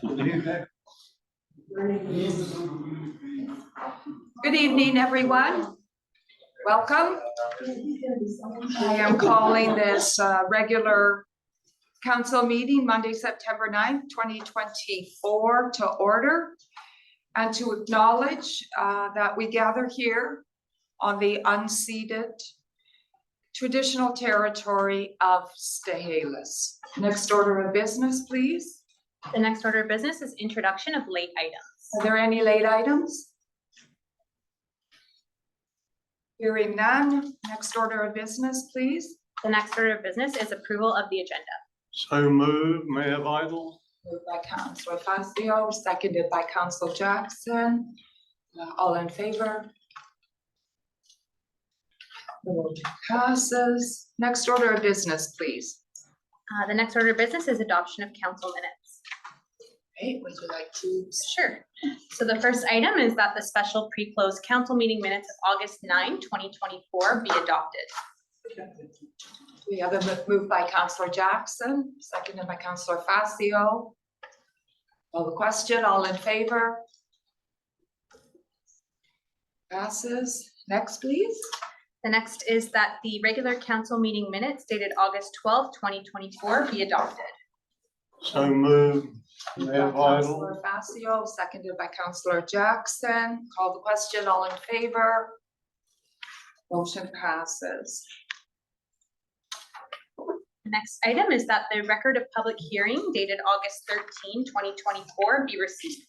Good evening, everyone. Welcome. I am calling this regular council meeting Monday, September 9th, 2024 to order and to acknowledge that we gather here on the unceded traditional territory of Stahelis. Next order of business, please. The next order of business is introduction of late items. Are there any late items? Hearing none. Next order of business, please. The next order of business is approval of the agenda. So move, Mayor Vidal. Moved by Councillor Fazio, seconded by Councillor Jackson. All in favor? The motion passes. Next order of business, please. The next order of business is adoption of council minutes. Okay, would you like to? Sure. So the first item is that the special pre-closed council meeting minutes of August 9, 2024 be adopted. We have a move by Councillor Jackson, seconded by Councillor Fazio. Call the question, all in favor? Passes. Next, please. The next is that the regular council meeting minutes dated August 12, 2024 be adopted. So move, Mayor Vidal. Councillor Fazio, seconded by Councillor Jackson. Call the question, all in favor? Motion passes. The next item is that the record of public hearing dated August 13, 2024 be received.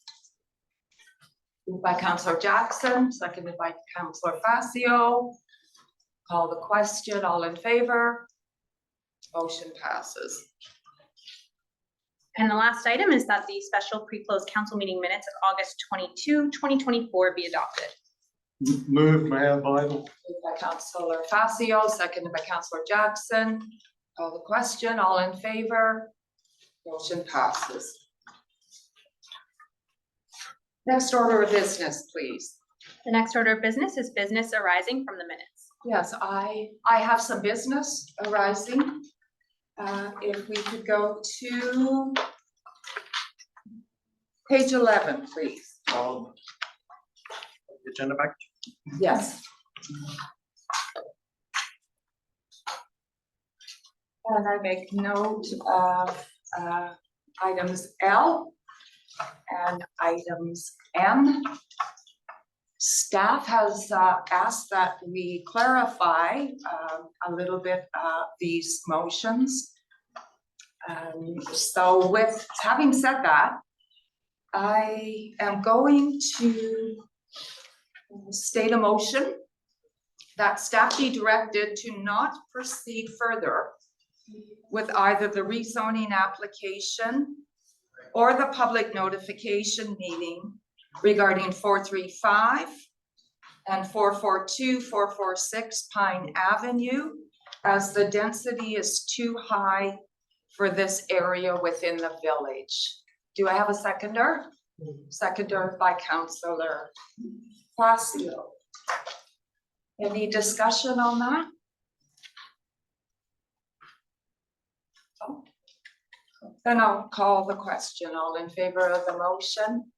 Moved by Councillor Jackson, seconded by Councillor Fazio. Call the question, all in favor? Motion passes. And the last item is that the special pre-closed council meeting minutes of August 22, 2024 be adopted. Move, Mayor Vidal. Moved by Councillor Fazio, seconded by Councillor Jackson. Call the question, all in favor? Motion passes. Next order of business, please. The next order of business is business arising from the minutes. Yes, I have some business arising. If we could go to page 11, please. Agenda back. Yes. And I make note of items L and items M. Staff has asked that we clarify a little bit these motions. So with having said that, I am going to state a motion that staff be directed to not proceed further with either the rezoning application or the public notification meeting regarding 435 and 442, 446 Pine Avenue, as the density is too high for this area within the village. Do I have a seconder? Seconder by Councillor Fazio. Any discussion on that? Oh. Then I'll call the question. All in favor of the motion?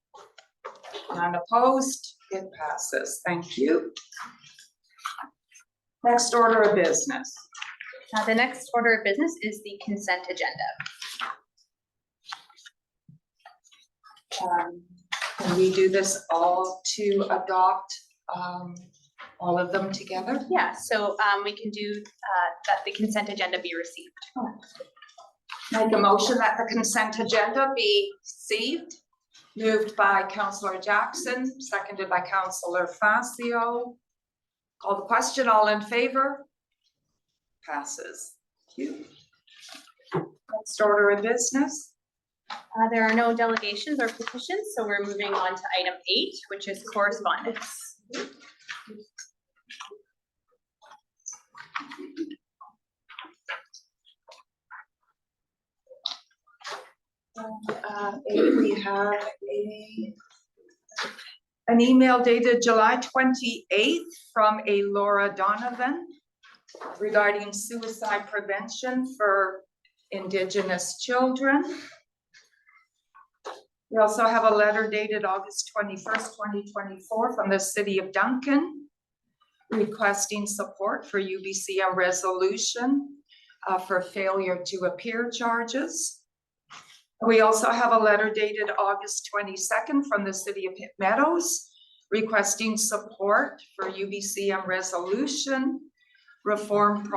None opposed? It passes. Thank you. Next order of business. The next order of business is the consent agenda. Can we do this all to adopt all of them together? Yeah, so we can do that the consent agenda be received. Make a motion that the consent agenda be received. Moved by Councillor Jackson, seconded by Councillor Fazio. Call the question, all in favor? Passes. Thank you. Next order of business. There are no delegations or petitions, so we're moving on to item 8, which is correspondence. We have an email dated July 28th from a Laura Donovan regarding suicide prevention for Indigenous children. We also have a letter dated August 21st, 2024 from the city of Duncan requesting support for UBCM resolution for failure to appear charges. We also have a letter dated August 22nd from the city of Pitt Meadows requesting support for UBCM resolution reform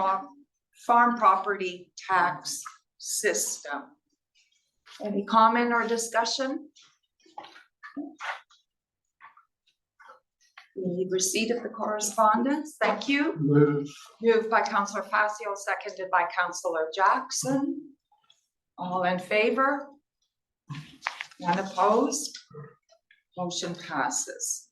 farm property tax system. Any comment or discussion? We need receipt of the correspondence. Thank you. Moved by Councillor Facio, seconded by Councillor Jackson. All in favor? None opposed? Motion passes.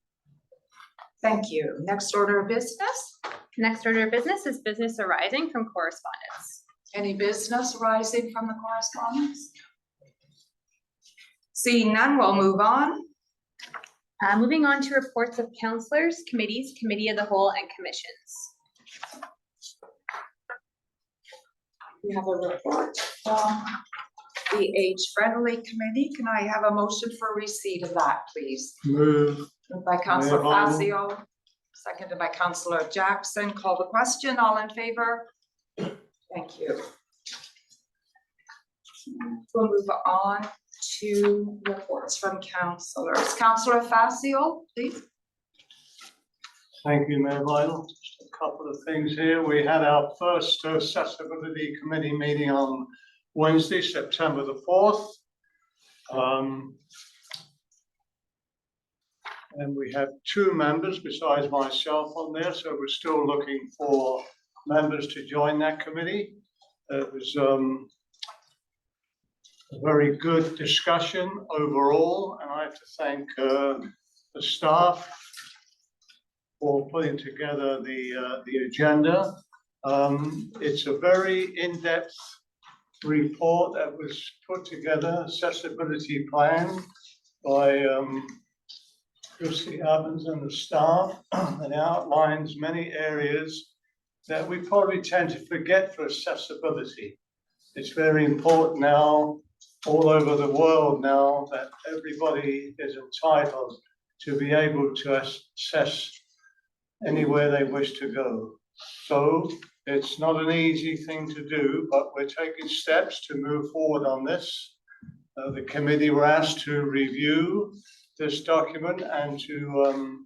Thank you. Next order of business? Next order of business is business arising from correspondence. Any business arising from the correspondence? Seeing none, we'll move on. Moving on to reports of councillors, committees, committee of the whole, and commissions. We have a report from the Age Friendly Committee. Can I have a motion for receipt of that, please? Move. Moved by Councillor Mayor Vidal. Facio, seconded by Councillor Jackson. Call the question. All in favor? Thank you. We'll move on to reports from councillors. Councillor Facio, please. Thank you, Mayor Vidal. Just a couple of things here. We had our first accessibility committee meeting on Wednesday, September the 4th. And we have 2 members besides myself on there, so we're still looking for members to join that committee. It was a very good discussion overall, and I have to thank the staff for putting together the agenda. It's a very in-depth report that was put together, accessibility plan by Christy Evans and the staff, and outlines many areas that we probably tend to forget for accessibility. It's very important now, all over the world now, that everybody is entitled to be able to access anywhere they wish to go. So it's not an easy thing to do, but we're taking steps to move forward on this. The committee were asked to review this document and to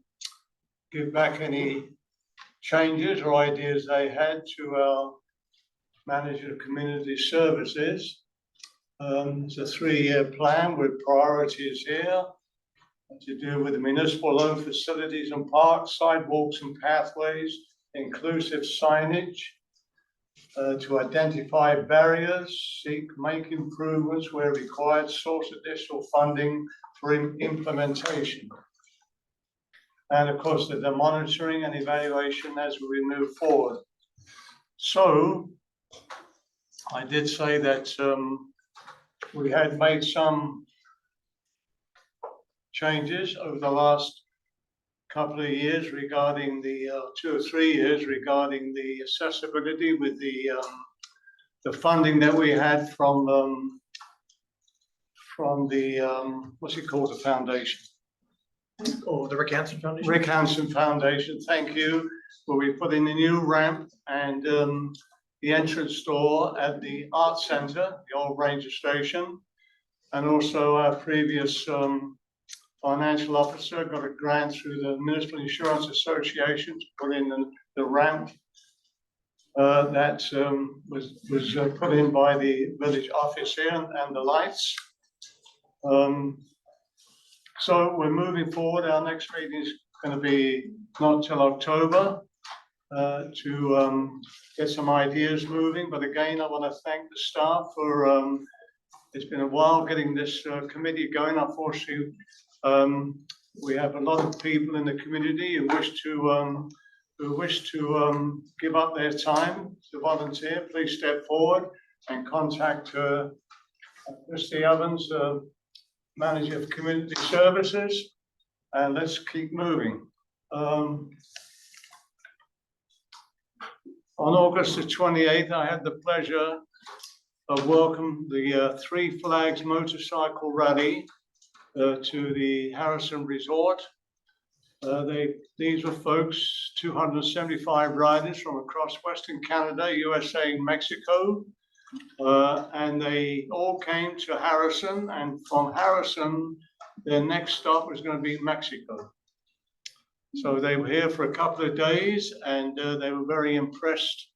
give back any changes or ideas they had to our manager of community services. It's a 3-year plan with priorities here to do with the municipal owned facilities and parks, sidewalks and pathways, inclusive signage, to identify barriers, make improvements where required, source additional funding for implementation. And of course, the monitoring and evaluation as we move forward. So I did say that we had made some changes over the last couple of years regarding the 2 or 3 years regarding the accessibility with the funding that we had from the what's it called, the foundation? Oh, the Rick Hansen Foundation? Rick Hansen Foundation, thank you. Where we put in a new ramp and the entrance door at the art center, the old ranger station. And also our previous financial officer got a grant through the Municipal Insurance Association to put in the ramp that was put in by the village office here, and the lights. So we're moving forward. Our next meeting is going to be not till October to get some ideas moving. But again, I want to thank the staff for, it's been a while getting this committee going. Unfortunately, we have a lot of people in the community who wish to give up their time to volunteer. Please step forward and contact Christy Evans, Manager of Community Services, and let's keep moving. On August the 28th, I had the pleasure of welcoming the Three Flags Motorcycle Rally to the Harrison Resort. These were folks, 275 riders from across Western Canada, USA, and Mexico. And they all came to Harrison, and from Harrison, their next stop was going to be Mexico. So they were here for a couple of days, and they were very impressed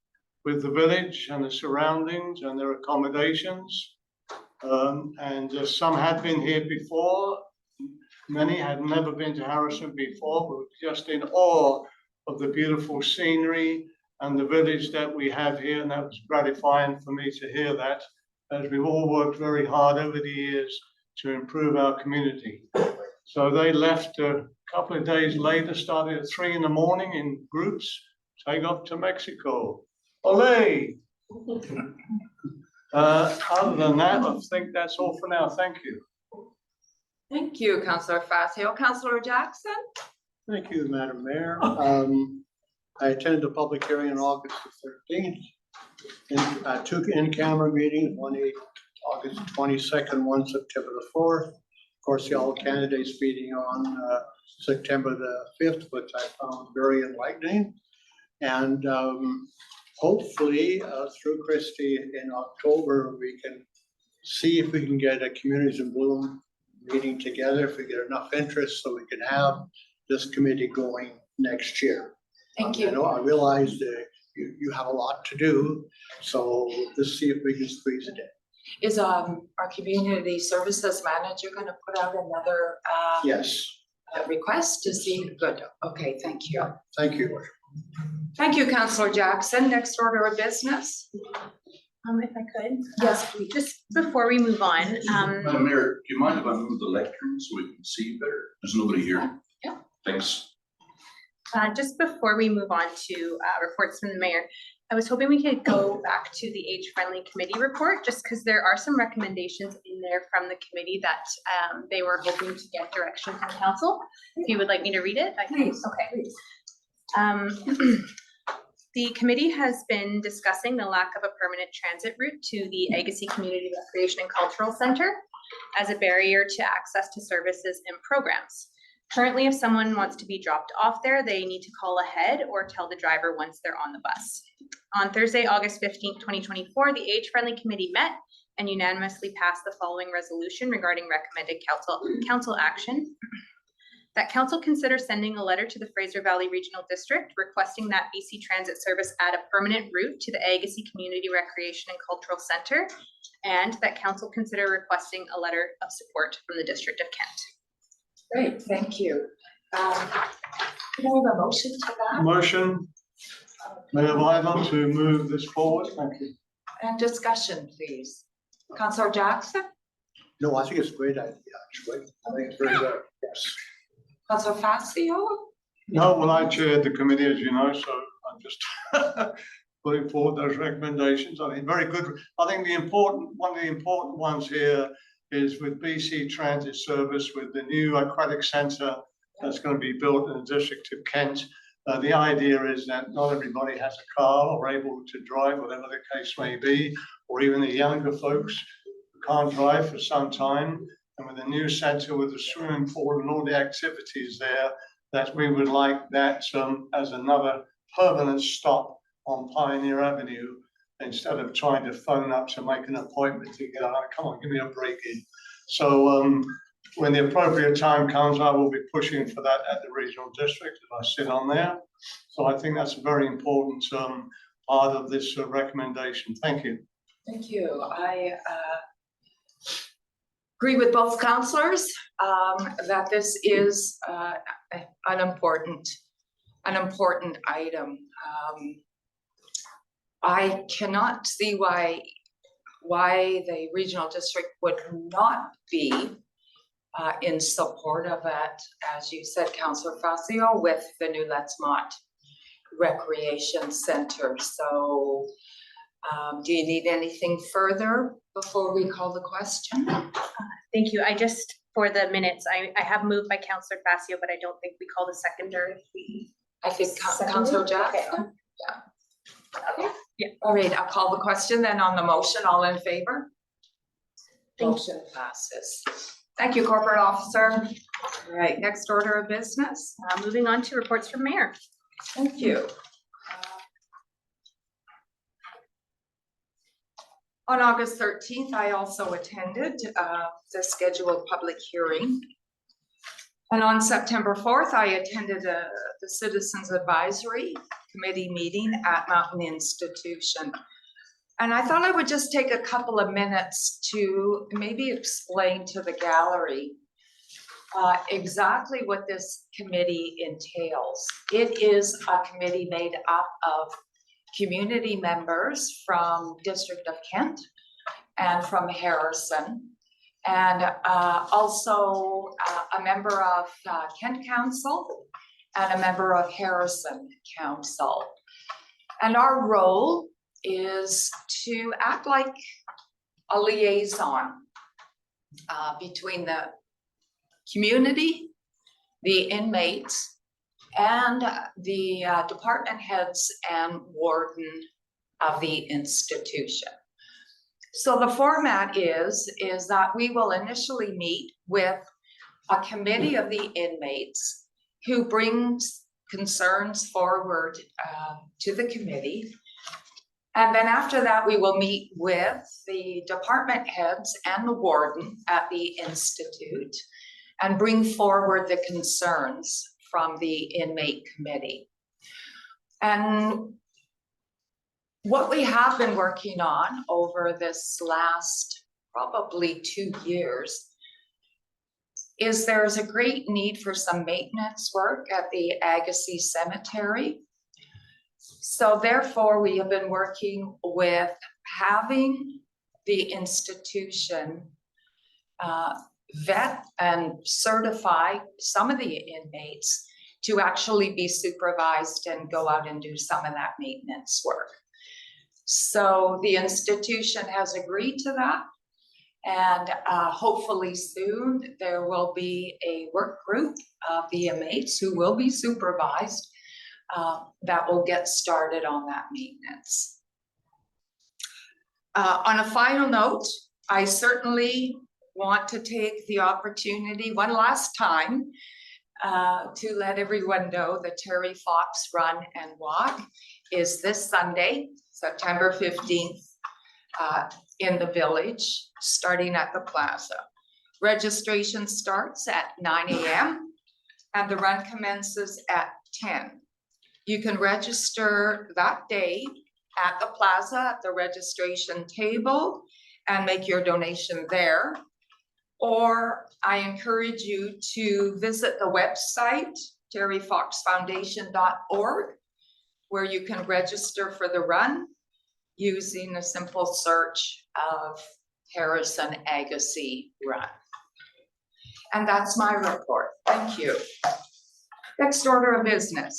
with the village and the surroundings and their accommodations. Some had been here before. Many had never been to Harrison before, but were just in awe of the beautiful scenery and the village that we have here. And that was gratifying for me to hear that, as we've all worked very hard over the years to improve our community. So they left a couple of days later, started at 3 in the morning in groups, take off to Mexico. Ole! Other than that, I think that's all for now. Thank you. Thank you, Councillor Facio. Councillor Jackson? Thank you, Madam Mayor. I attended a public hearing on August the 13th. Two in-camera meetings, one August 22nd, one September the 4th. Of course, the all candidates meeting on September the 5th, which I found very enlightening. And hopefully through Christie in October, we can see if we can get a Communities in Bloom meeting together, if we get enough interest so we can have this committee going next year. Thank you. I realize that you have a lot to do, so let's see if we can squeeze it in. Is our community services manager going to put out another Yes, request to see? Good. Okay, thank you. thank you. Thank you, Councillor Jackson. Next order of business. If I could. Yes, please. Just before we move on, Madam Mayor, do you mind if I move the lectern so we can see you better? There's nobody here. Yeah. Thanks. just before we move on to reports from the mayor, I was hoping we could go back to the age-friendly committee report, just because there are some recommendations in there from the committee that they were hoping to get direction from council. If you would like me to read it, I can. Okay. The committee has been discussing the lack of a permanent transit route to the Agassiz Community Recreation and Cultural Center as a barrier to access to services and programs. Currently, if someone wants to be dropped off there, they need to call ahead or tell the driver once they're on the bus. On Thursday, August 15th, 2024, the Age-Friendly Committee met and unanimously passed the following resolution regarding recommended council action. That council consider sending a letter to the Fraser Valley Regional District requesting that BC Transit Service add a permanent route to the Agassiz Community Recreation and Cultural Center, and that council consider requesting a letter of support from the District of Kent. Great, thank you. Can I have a motion to that? Motion, Mayor Wyman, to move this forward. Thank you. And discussion, please. Councillor Jackson? No, I think it's a great idea, actually. I think it's very good, yes. Councillor Facio? No, well, I chaired the committee, as you know, so I'm just putting forward those recommendations. I think very good. I think one of the important ones here is with BC Transit Service, with the new aquatic centre that's going to be built in the District of Kent. The idea is that not everybody has a car or able to drive, whatever the case may be, or even the younger folks who can't drive for some time. And with a new centre with a swimming pool and all the activities there, that we would like that as another permanent stop on Pioneer Avenue, instead of trying to phone up to make an appointment to get out. Come on, give me a break in. So when the appropriate time comes, I will be pushing for that at the regional district if I sit on there. So I think that's a very important part of this recommendation. Thank you. Thank you. I agree with both councillors that this is an important item. I cannot see why the regional district would not be in support of it, as you said, Councillor Facio, with the new Lettsmont Recreation Center. So do you need anything further before we call the question? Thank you. I just, for the minutes, I have moved by Councillor Facio, but I don't think we called a seconder. I think Councillor Jackson. Yeah. Okay. Yeah. All right, I'll call the question then on the motion. All in favor? Thank you. Motion passes. Thank you, Corporate Officer. All right, next order of business. Moving on to reports from mayor. Thank you. On August 13th, I also attended the scheduled public hearing. And on September 4th, I attended the Citizens Advisory Committee meeting at Mountain Institution. And I thought I would just take a couple of minutes to maybe explain to the gallery exactly what this committee entails. It is a committee made up of community members from District of Kent and from Harrison, and also a member of Kent Council and a member of Harrison Council. And our role is to act like a liaison between the community, the inmates, and the department heads and warden of the institution. So the format is that we will initially meet with a committee of the inmates who brings concerns forward to the committee. And then after that, we will meet with the department heads and the warden at the institute and bring forward the concerns from the inmate committee. And what we have been working on over this last probably 2 years is there's a great need for some maintenance work at the Agassiz Cemetery. So therefore, we have been working with having the institution vet and certify some of the inmates to actually be supervised and go out and do some of that maintenance work. So the institution has agreed to that, and hopefully soon there will be a work group of the inmates who will be supervised that will get started on that maintenance. On a final note, I certainly want to take the opportunity one last time to let everyone know the Terry Fox Run and Walk is this Sunday, September 15th, in the village, starting at the plaza. Registration starts at 9 a.m. and the run commences at 10. You can register that day at the plaza at the registration table and make your donation there. Or I encourage you to visit the website, terryfoxfoundation.org, where you can register for the run using a simple search of Harrison Agassiz Run. And that's my report. Thank you. Next order of business.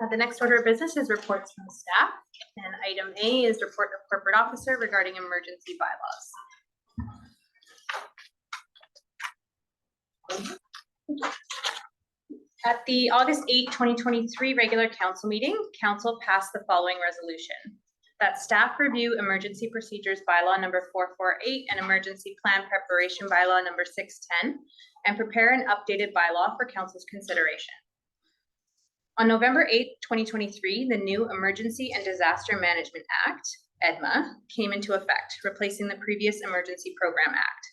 The next order of business is reports from staff. And item A is report of corporate officer regarding emergency bylaws. At the August 8, 2023 regular council meeting, council passed the following resolution: that staff review emergency procedures bylaw number 448 and emergency plan preparation bylaw number 610 and prepare an updated bylaw for council's consideration. On November 8, 2023, the new Emergency and Disaster Management Act, EDMA, came into effect, replacing the previous Emergency Program Act.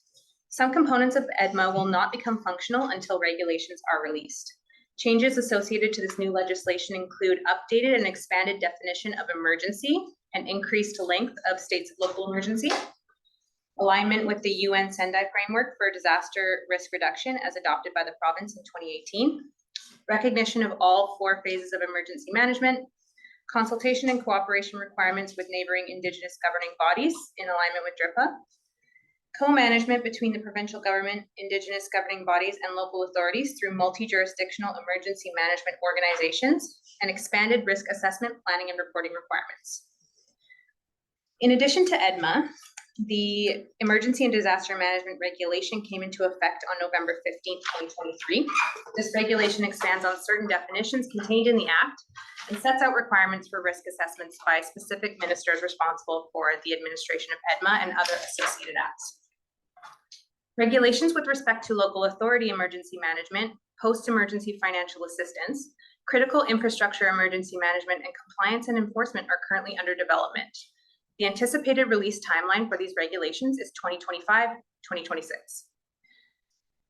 Some components of EDMA will not become functional until regulations are released. Changes associated to this new legislation include updated and expanded definition of emergency and increased length of states of local emergency, alignment with the UN Sendai framework for disaster risk reduction as adopted by the province in 2018, recognition of all 4 phases of emergency management, consultation and cooperation requirements with neighboring Indigenous governing bodies in alignment with DRIPA, co-management between the provincial government, Indigenous governing bodies, and local authorities through multi-jurisdictional emergency management organizations, and expanded risk assessment, planning, and reporting requirements. In addition to EDMA, the Emergency and Disaster Management Regulation came into effect on November 15, 2023. This regulation expands on certain definitions contained in the Act and sets out requirements for risk assessments by specific ministers responsible for the administration of EDMA and other associated acts. Regulations with respect to local authority emergency management, post-emergency financial assistance, critical infrastructure emergency management, and compliance and enforcement are currently under development. The anticipated release timeline for these regulations is 2025-2026.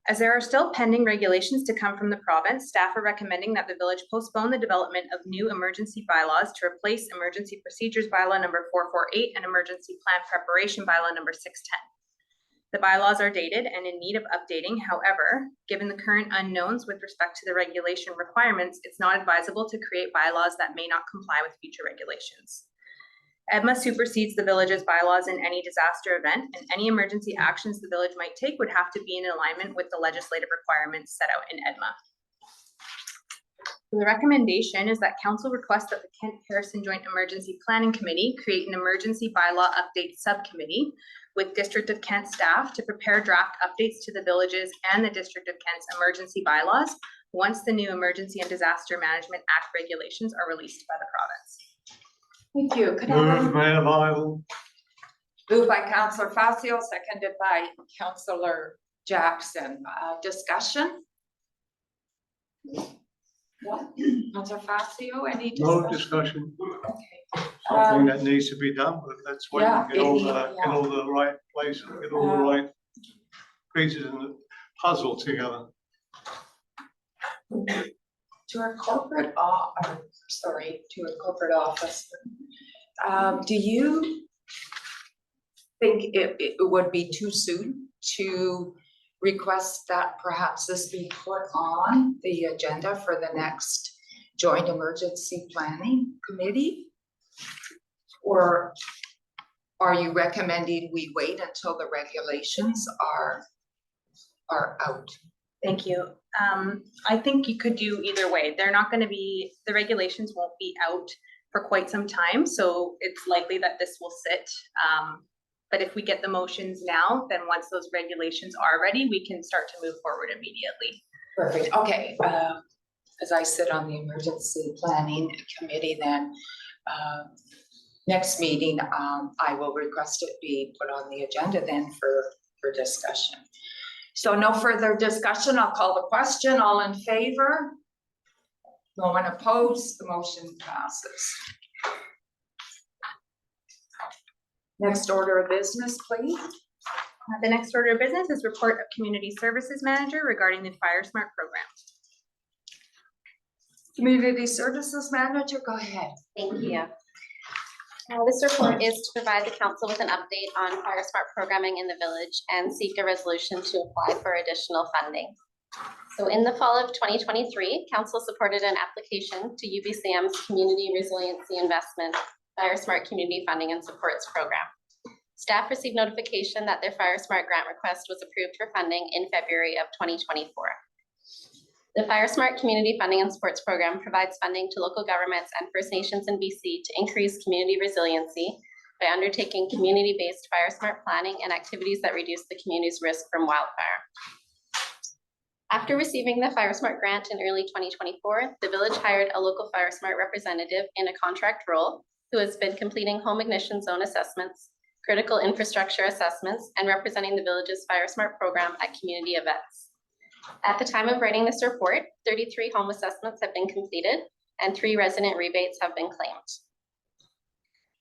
As there are still pending regulations to come from the province, staff are recommending that the village postpone the development of new emergency bylaws to replace emergency procedures bylaw number 448 and emergency plan preparation bylaw number 610. The bylaws are dated and in need of updating. However, given the current unknowns with respect to the regulation requirements, it's not advisable to create bylaws that may not comply with future regulations. EDMA supersedes the village's bylaws in any disaster event, and any emergency actions the village might take would have to be in alignment with the legislative requirements set out in EDMA. The recommendation is that council request that the Kent Harrison Joint Emergency Planning Committee create an emergency bylaw update subcommittee with District of Kent staff to prepare draft updates to the villages and the District of Kent's emergency bylaws once the new Emergency and Disaster Management Act regulations are released by the province. Thank you. Could I have Moved, Mayor Lyle. moved by Councillor Facio, seconded by Councillor Jackson. Discussion? What? Councillor Facio, any No discussion? discussion. Okay. Something that needs to be done, but let's wait Yeah, and get all it- the right place, get all the right pieces in the puzzle together. To our corporate, to a corporate office. Do you think it would be too soon to request that perhaps this be put on the agenda for the next joint emergency planning committee? Or are you recommending we wait until the regulations are out? Thank you. I think you could do either way. They're not going to be, the regulations won't be out for quite some time, so it's likely that this will sit. But if we get the motions now, then once those regulations are ready, we can start to move forward immediately. Perfect, okay. As I sit on the emergency planning committee, then next meeting, I will request it be put on the agenda then for discussion. So no further discussion, I'll call the question. All in favor? No one opposed, the motion passes. Next order of business, please. The next order of business is report of Community Services Manager regarding the Fire Smart program. Community Services Manager, go ahead. Thank you. This report is to provide the council with an update on Fire Smart programming in the village and seek a resolution to apply for additional funding. So in the fall of 2023, council supported an application to UBCM's Community Resiliency Investment Fire Smart Community Funding and Supports Program. Staff received notification that their Fire Smart grant request was approved for funding in February of 2024. The Fire Smart Community Funding and Supports Program provides funding to local governments and First Nations in BC to increase community resiliency by undertaking community-based Fire Smart planning and activities that reduce the community's risk from wildfire. After receiving the Fire Smart grant in early 2024, the village hired a local Fire Smart representative in a contract role who has been completing home ignition zone assessments, critical infrastructure assessments, and representing the village's Fire Smart program at community events. At the time of writing this report, 33 home assessments have been completed and 3 resident rebates have been claimed.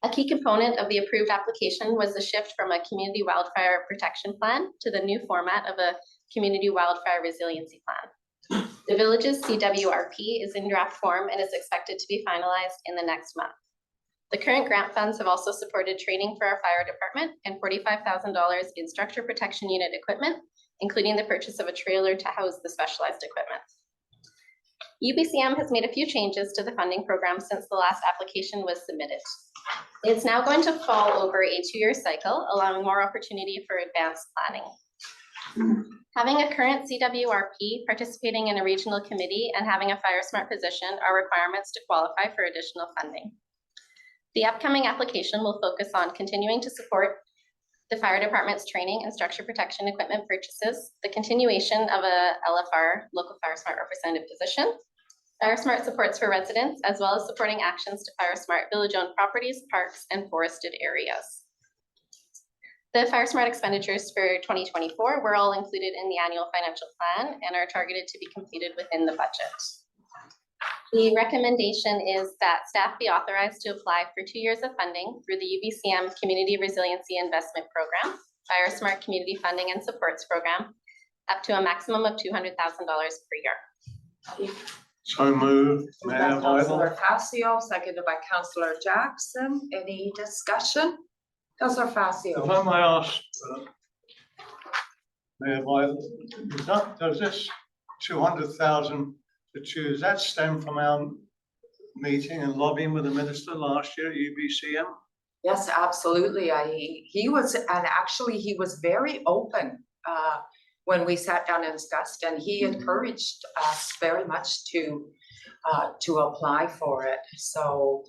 A key component of the approved application was the shift from a community wildfire protection plan to the new format of a community wildfire resiliency plan. The village's CWRP is in draft form and is expected to be finalized in the next month. The current grant funds have also supported training for our fire department and $45,000 in structure protection unit equipment, including the purchase of a trailer to house the specialized equipment. UBCM has made a few changes to the funding program since the last application was submitted. It's now going to fall over a 2-year cycle, allowing more opportunity for advanced planning. Having a current CWRP, participating in a regional committee, and having a Fire Smart position are requirements to qualify for additional funding. The upcoming application will focus on continuing to support the fire department's training and structure protection equipment purchases, the continuation of a LFR, local Fire Smart representative position, Fire Smart supports for residents, as well as supporting actions to Fire Smart village-owned properties, parks, and forested areas. The Fire Smart expenditures for 2024 were all included in the annual financial plan and are targeted to be completed within the budget. The recommendation is that staff be authorized to apply for 2 years of funding through the UBCM Community Resiliency Investment Program, Fire Smart Community Funding and Supports Program, up to a maximum of $200,000 per year. So moved, Moved by Mayor Councillor Weigel. Facio, seconded by Councillor Jackson. Any discussion? Councillor If Facio. I may ask, Mayor Weigel, does this 200,000 to choose, that stem from our meeting and lobbying with the minister last year at UBCM? Yes, absolutely. He was, and actually he was very open when we sat down and discussed, and he encouraged us very much to apply for it. So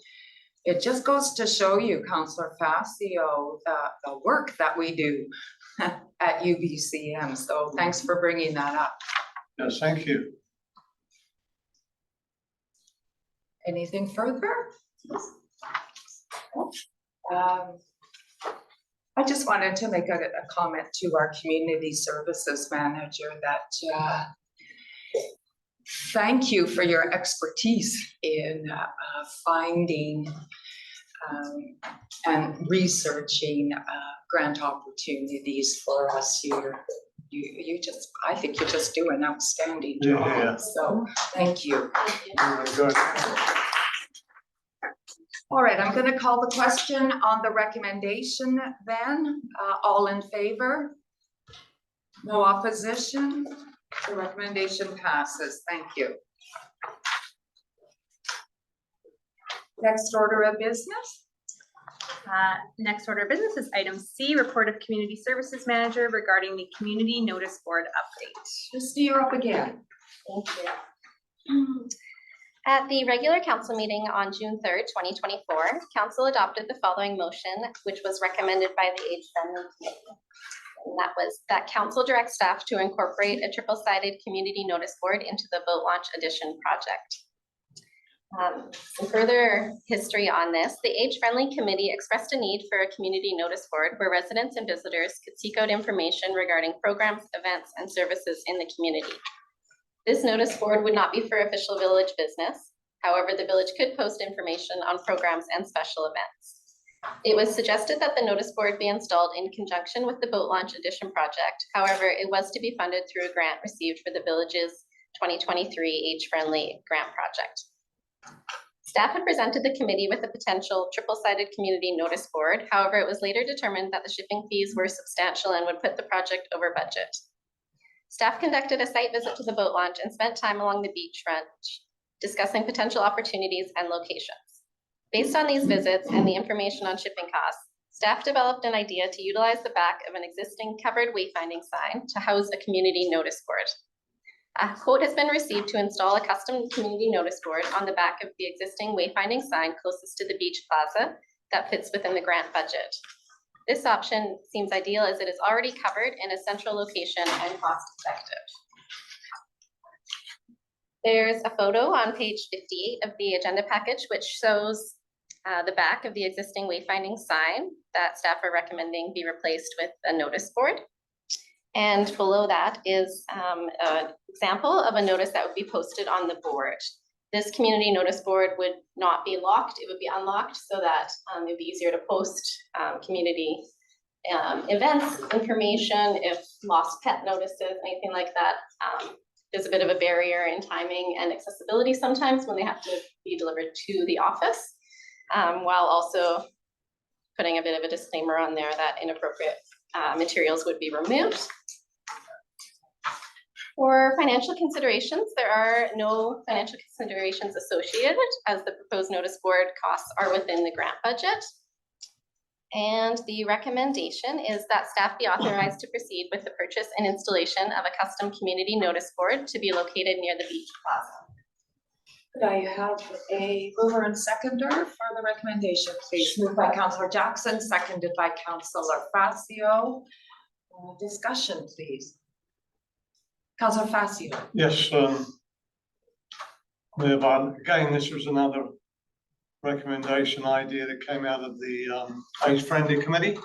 it just goes to show you, Councillor Facio, the work that we do at UBCM. So thanks for bringing that up. Yes, thank you. Anything further? I just wanted to make a comment to our community services manager that thank you for your expertise in finding and researching grant opportunities for us here. You just, I think you just do an outstanding job. Yeah. So thank you. Very good. All right, I'm gonna call the question on the recommendation then. All in favor? No opposition? The recommendation passes. Thank you. Next order of business? Next order of business is item C, report of community services manager regarding the community notice board update. Christie, you're up again. Thank you. At the regular council meeting on June 3rd, 2024, council adopted the following motion, which was recommended by the age-friendly committee. And that was that council direct staff to incorporate a triple-sided community notice board into the boat launch edition project. Some further history on this, the age-friendly committee expressed a need for a community notice board where residents and visitors could seek out information regarding programs, events, and services in the community. This notice board would not be for official village business. However, the village could post information on programs and special events. It was suggested that the notice board be installed in conjunction with the Boat Launch Edition project. However, it was to be funded through a grant received for the village's 2023 age-friendly grant project. Staff had presented the committee with a potential triple-sided community notice board. However, it was later determined that the shipping fees were substantial and would put the project over budget. Staff conducted a site visit to the boat launch and spent time along the beachfront discussing potential opportunities and locations. Based on these visits and the information on shipping costs, staff developed an idea to utilize the back of an existing covered wayfinding sign to house a community notice board. A quote has been received to install a custom community notice board on the back of the existing wayfinding sign closest to the beach plaza that fits within the grant budget. This option seems ideal as it is already covered in a central location and cost effective. There's a photo on page 58 of the agenda package, which shows the back of the existing wayfinding sign that staff are recommending be replaced with a notice board. And below that is an example of a notice that would be posted on the board. This community notice board would not be locked, it would be unlocked so that it would be easier to post community events, information, if lost pet notices, anything like that. There's a bit of a barrier in timing and accessibility sometimes when they have to be delivered to the office, while also putting a bit of a disclaimer on there that inappropriate materials would be removed. For financial considerations, there are no financial considerations associated as the proposed notice board costs are within the grant budget. And the recommendation is that staff be authorized to proceed with the purchase and installation of a custom community notice board to be located near the beach plaza. Could I have a mover and seconder for the recommendation, please? Moved by Councillor Jackson, seconded by Councillor Facio. Discussion, please. Councillor Facio. Yes, Mayor Weigel, again, this was another recommendation idea that came out of the age-friendly committee.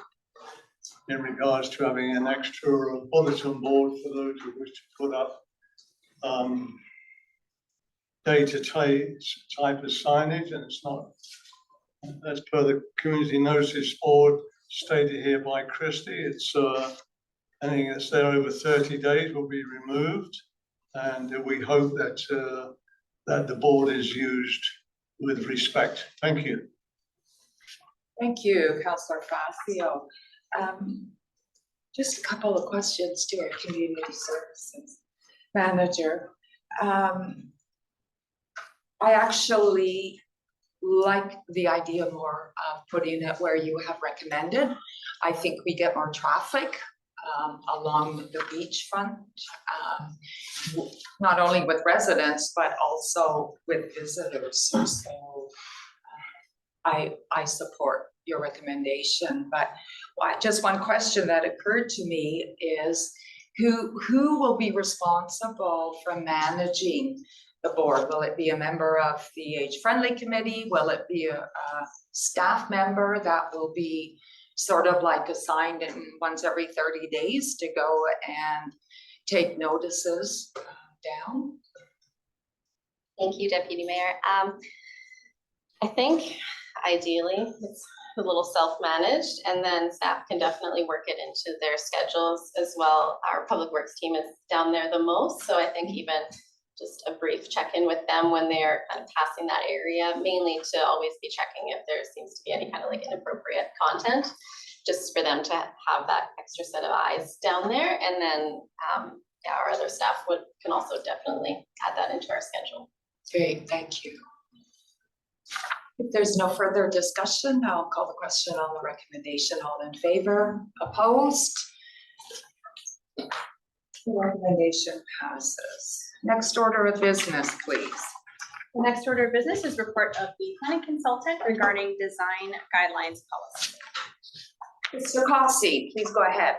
in regards to having an extra bulletin board for those who wish to put up data type of signage, and it's not, as per the community notice board stated here by Christie, it's anything that's there over 30 days will be removed, and we hope that that the board is used with respect. Thank you. Thank you, Councillor Facio. Just a couple of questions to our community services manager. I actually like the idea more of putting it where you have recommended. I think we get more traffic along the beachfront, not only with residents, but also with visitors. So I support your recommendation, but just one question that occurred to me is who will be responsible for managing the board? Will it be a member of the age-friendly committee? Will it be a staff member that will be sort of like assigned in once every 30 days to go and take notices down? Thank you, Deputy Mayor. I think ideally it's a little self-managed, and then staff can definitely work it into their schedules as well. Our public works team is down there the most, so I think even just a brief check-in with them when they're kind of passing that area, mainly to always be checking if there seems to be any kind of like inappropriate content, just for them to have that extra set of eyes down there. And then yeah, our other staff can also definitely add that into our schedule. Great, thank you. If there's no further discussion, I'll call the question on the recommendation. All in favor? Opposed? The recommendation passes. Next order of business, please. The next order of business is report of the planning consultant regarding design guidelines policy. Mr. Cossey, please go ahead.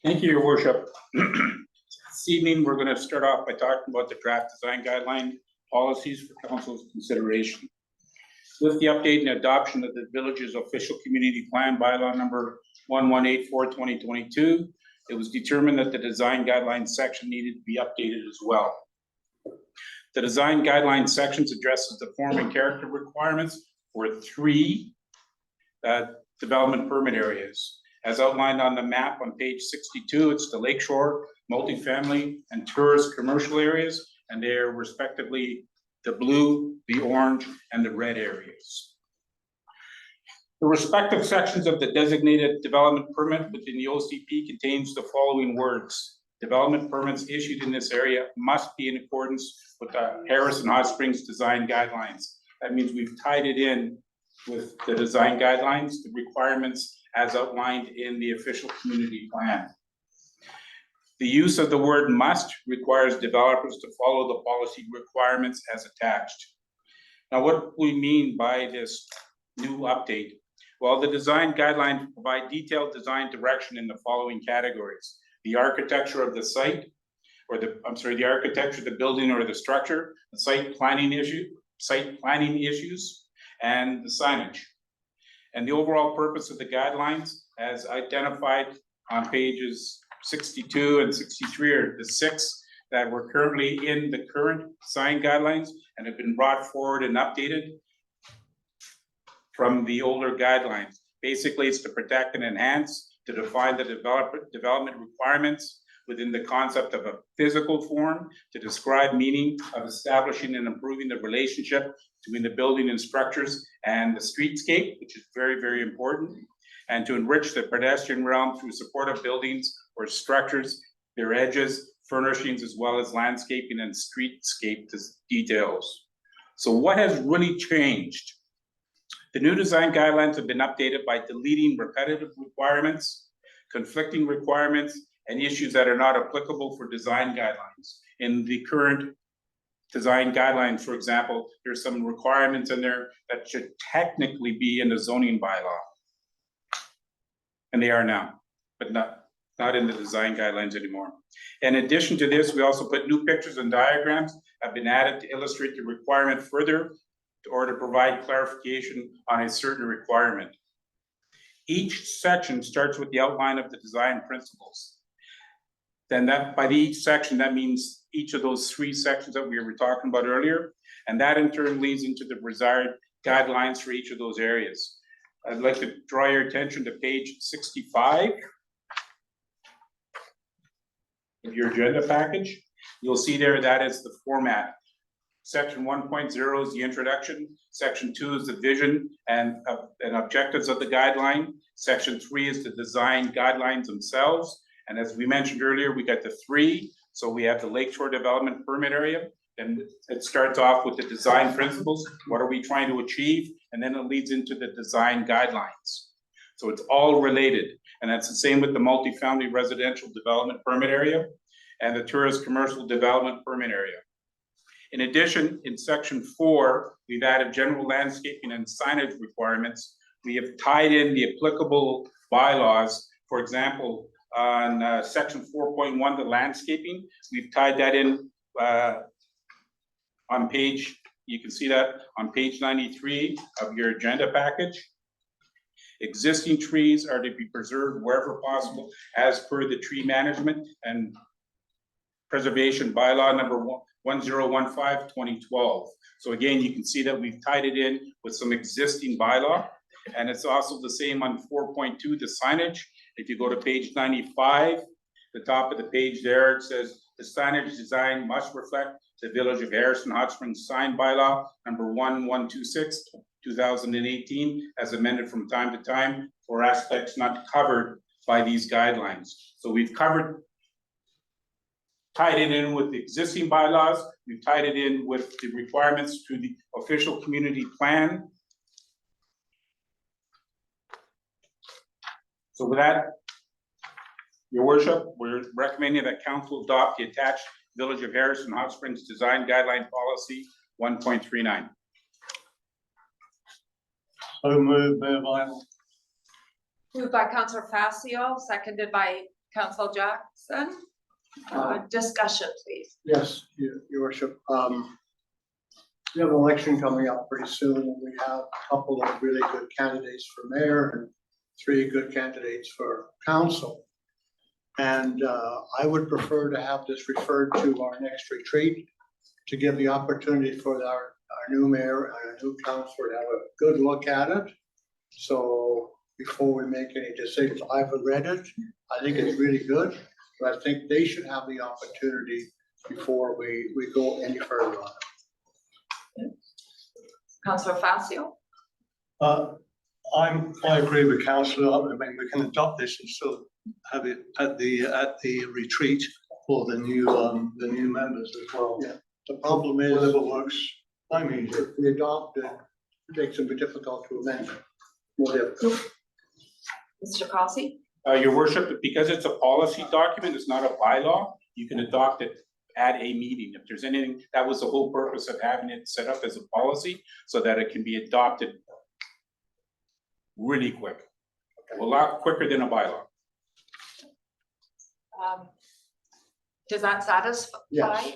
Thank you, Your Worship. This evening, we're going to start off by talking about the draft design guideline policies for council's consideration. With the update and adoption of the village's official community plan bylaw number 1184/2022, it was determined that the design guidelines section needed to be updated as well. The design guidelines sections addresses the form and character requirements for 3 development permit areas. As outlined on the map on page 62, it's the lakeshore, multifamily, and tourist commercial areas, and they are respectively the blue, the orange, and the red areas. The respective sections of the designated development permit within the OCP contains the following words. Development permits issued in this area must be in accordance with the Harris and Hot Springs design guidelines. That means we've tied it in with the design guidelines, the requirements as outlined in the official community plan. The use of the word must requires developers to follow the policy requirements as attached. Now, what we mean by this new update? Well, the design guidelines provide detailed design direction in the following categories. The architecture of the site, or the architecture of the building or the structure, the site planning issues, and the signage. And the overall purpose of the guidelines, as identified on pages 62 and 63, are the 6 that were currently in the current design guidelines and have been brought forward and updated from the older guidelines. Basically, it's to protect and enhance, to define the development requirements within the concept of a physical form, to describe meaning of establishing and improving the relationship between the building and structures and the streetscape, which is very, very important, and to enrich the pedestrian realm through supportive buildings or structures, their edges, furnishings, as well as landscaping and streetscape details. So what has really changed? The new design guidelines have been updated by deleting repetitive requirements, conflicting requirements, and issues that are not applicable for design guidelines. In the current design guidelines, for example, there's some requirements in there that should technically be in the zoning bylaw. And they are now, but not in the design guidelines anymore. In addition to this, we also put new pictures and diagrams have been added to illustrate the requirement further or to provide clarification on a certain requirement. Each section starts with the outline of the design principles. Then that, by the each section, that means each of those 3 sections that we were talking about earlier, and that in turn leads into the desired guidelines for each of those areas. I'd like to draw your attention to page 65 of your agenda package. You'll see there that is the format. Section 1.0 is the introduction. Section 2 is the vision and objectives of the guideline. Section 3 is the design guidelines themselves. And as we mentioned earlier, we got the 3. So we have the Lakeshore Development Permit Area. And it starts off with the design principles. What are we trying to achieve? And then it leads into the design guidelines. So it's all related. And that's the same with the multifamily residential development permit area and the tourist commercial development permit area. In addition, in section 4, we've added general landscaping and signage requirements. We have tied in the applicable bylaws. For example, on section 4.1, the landscaping, we've tied that in on page, you can see that on page 93 of your agenda package. Existing trees are to be preserved wherever possible as per the tree management and preservation bylaw number 1015/2012. So again, you can see that we've tied it in with some existing bylaw. And it's also the same on 4.2, the signage. If you go to page 95, the top of the page there, it says the signage design must reflect the Village of Harrison Hot Springs sign bylaw number 1126/2018, as amended from time to time for aspects not covered by these guidelines. So we've tied it in with the existing bylaws. We've tied it in with the requirements to the official community plan. So with that, Your Worship, we're recommending that council adopt the attached Village of Harrison Hot Springs Design Guideline Policy 1.39. So moved, Mayor Vinyl. Moved by Councillor Facio, seconded by Councillor Jackson. Discussion, please. Yes, Your Worship. We have an election coming up pretty soon, and we have a couple of really good candidates for mayor and 3 good candidates for council. And I would prefer to have this referred to our next retreat to give the opportunity for our new mayor and our new councillor to have a good look at it. So before we make any decisions, I've read it. I think it's really good, but I think they should have the opportunity before we go any further on it. Councillor Facio. I agree with councillor. I mean, we can adopt this and still have it at the retreat for the new members as well. Yeah. The problem is, Whatever works. I mean, if we adopt it, it makes it difficult to amend. More difficult. Mr. Cossey. Your Worship, because it's a policy document, it's not a bylaw, you can adopt it at a meeting. If there's anything, that was the whole purpose of having it set up as a policy, so that it can be adopted really quick, a lot quicker than a bylaw. Does that satisfy? Yes.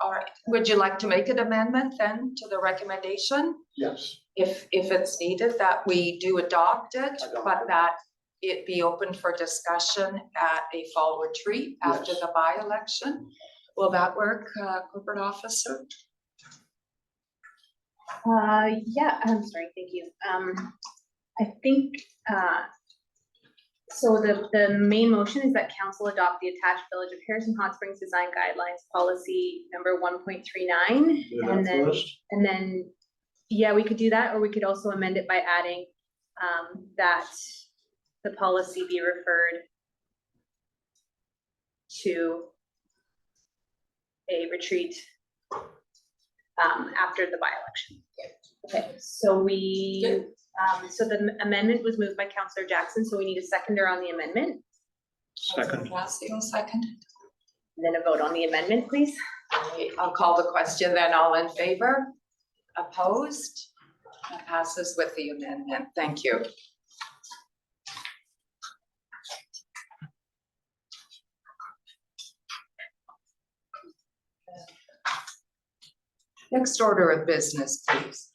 All right, would you like to make an amendment then to the recommendation? Yes. If it's needed, that we do adopt it, but that it be open for discussion at a fall retreat after Yes. the by-election? Will that work, corporate officer? Yeah, I'm sorry, thank you. I think, so the main motion is that council adopt the attached Village of Harrison Hot Springs Design Guidelines Policy number 1.39. do that first. And then, yeah, we could do that, or we could also amend it by adding that the policy be referred to a retreat after the by-election. Okay, so so the amendment was moved by Councillor Jackson, so we need a seconder on the amendment, Second. Facio, second. and then a vote on the amendment, please. Okay, I'll call the question then. All in favor? Opposed? That passes with the amendment. Thank you. Next order of business, please.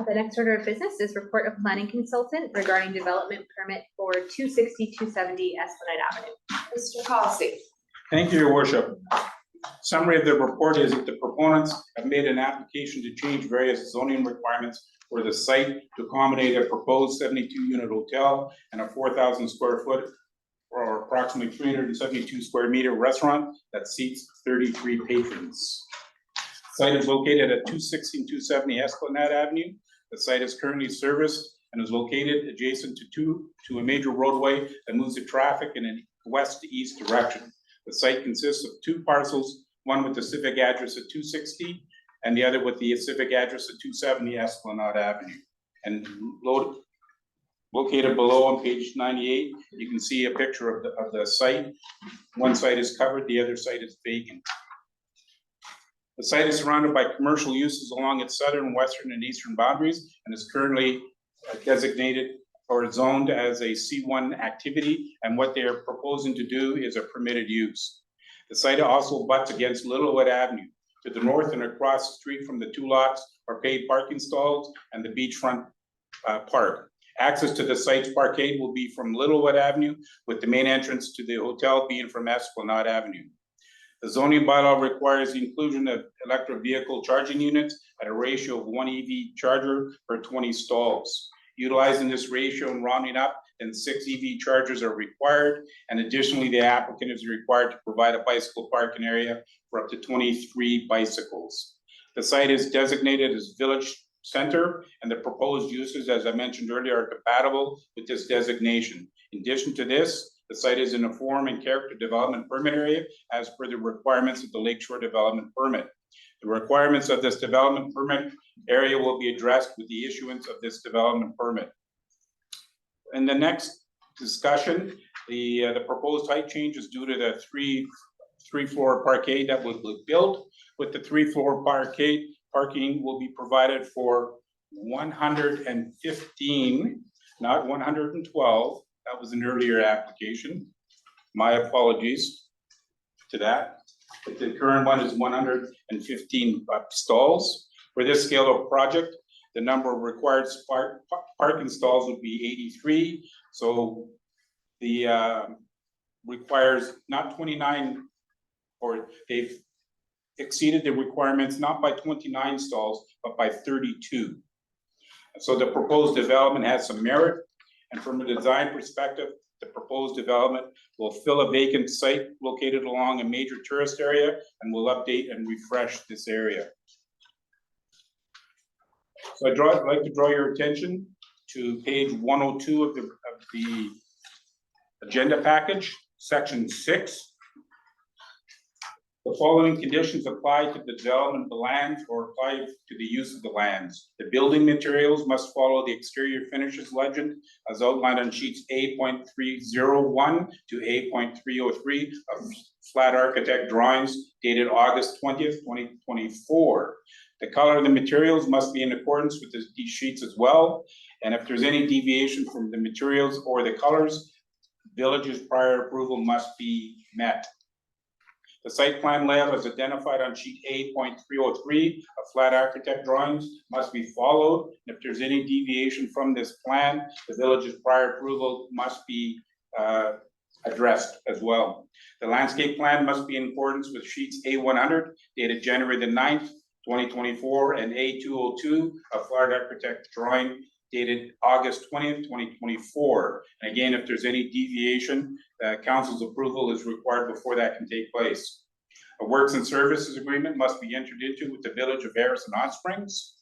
The next order of business is report of planning consultant regarding development permit for 260-270 Esplanade Avenue. Mr. Halsey. Thank you, your worship. Summary of the report is that the proponents have made an application to change various zoning requirements for the site to accommodate a proposed 72-unit hotel and a 4,000 square foot or approximately 372 square meter restaurant that seats 33 patrons. Site is located at 260 and 270 Esplanade Avenue. The site is currently serviced and is located adjacent to a major roadway that moves the traffic in a west to east direction. The site consists of two parcels, one with the civic address at 260 and the other with the civic address at 270 Esplanade Avenue. And located below on page 98, you can see a picture of the site. One site is covered, the other site is vacant. The site is surrounded by commercial uses along its southern, western, and eastern boundaries and is currently designated or zoned as a C1 activity, and what they are proposing to do is a permitted use. The site also butts against Littlewood Avenue. To the north and across the street from the two lots are paid parking stalls and the beachfront park. Access to the site's parkade will be from Littlewood Avenue, with the main entrance to the hotel being from Esplanade Avenue. The zoning bylaw requires the inclusion of electric vehicle charging units at a ratio of 1 EV charger per 20 stalls. Utilizing this ratio and rounding up, then 6 EV chargers are required. And additionally, the applicant is required to provide a bicycle parking area for up to 23 bicycles. The site is designated as Village Center, and the proposed uses, as I mentioned earlier, are compatible with this designation. In addition to this, the site is in a form and character development permit area as per the requirements of the Lakeshore Development Permit. The requirements of this development permit area will be addressed with the issuance of this development permit. In the next discussion, the proposed height change is due to the three-floor parkade that was built. With the three-floor parkade, parking will be provided for 115, not 112. That was an earlier application. My apologies to that. But the current one is 115 stalls. For this scale of project, the number of required parking stalls would be 83. So the requires not 29, or they've exceeded the requirements not by 29 stalls, but by 32. So the proposed development has some merit. And from a design perspective, the proposed development will fill a vacant site located along a major tourist area and will update and refresh this area. So I'd like to draw your attention to page 102 of the agenda package, section 6. The following conditions apply to the development of the lands or apply to the use of the lands. The building materials must follow the exterior finishes legend as outlined on sheets A.301 to A.303 of Flat Architect drawings dated August 20th, 2024. The color of the materials must be in accordance with these sheets as well. And if there's any deviation from the materials or the colors, village's prior approval must be met. The site plan layout as identified on sheet A.303 of Flat Architect drawings must be followed. And if there's any deviation from this plan, the village's prior approval must be addressed as well. The landscape plan must be in accordance with sheets A100 dated January the 9th, 2024, and A202 of Flat Architect drawing dated August 20th, 2024. And again, if there's any deviation, council's approval is required before that can take place. A works and services agreement must be entered into with the village of Harrison Hot Springs.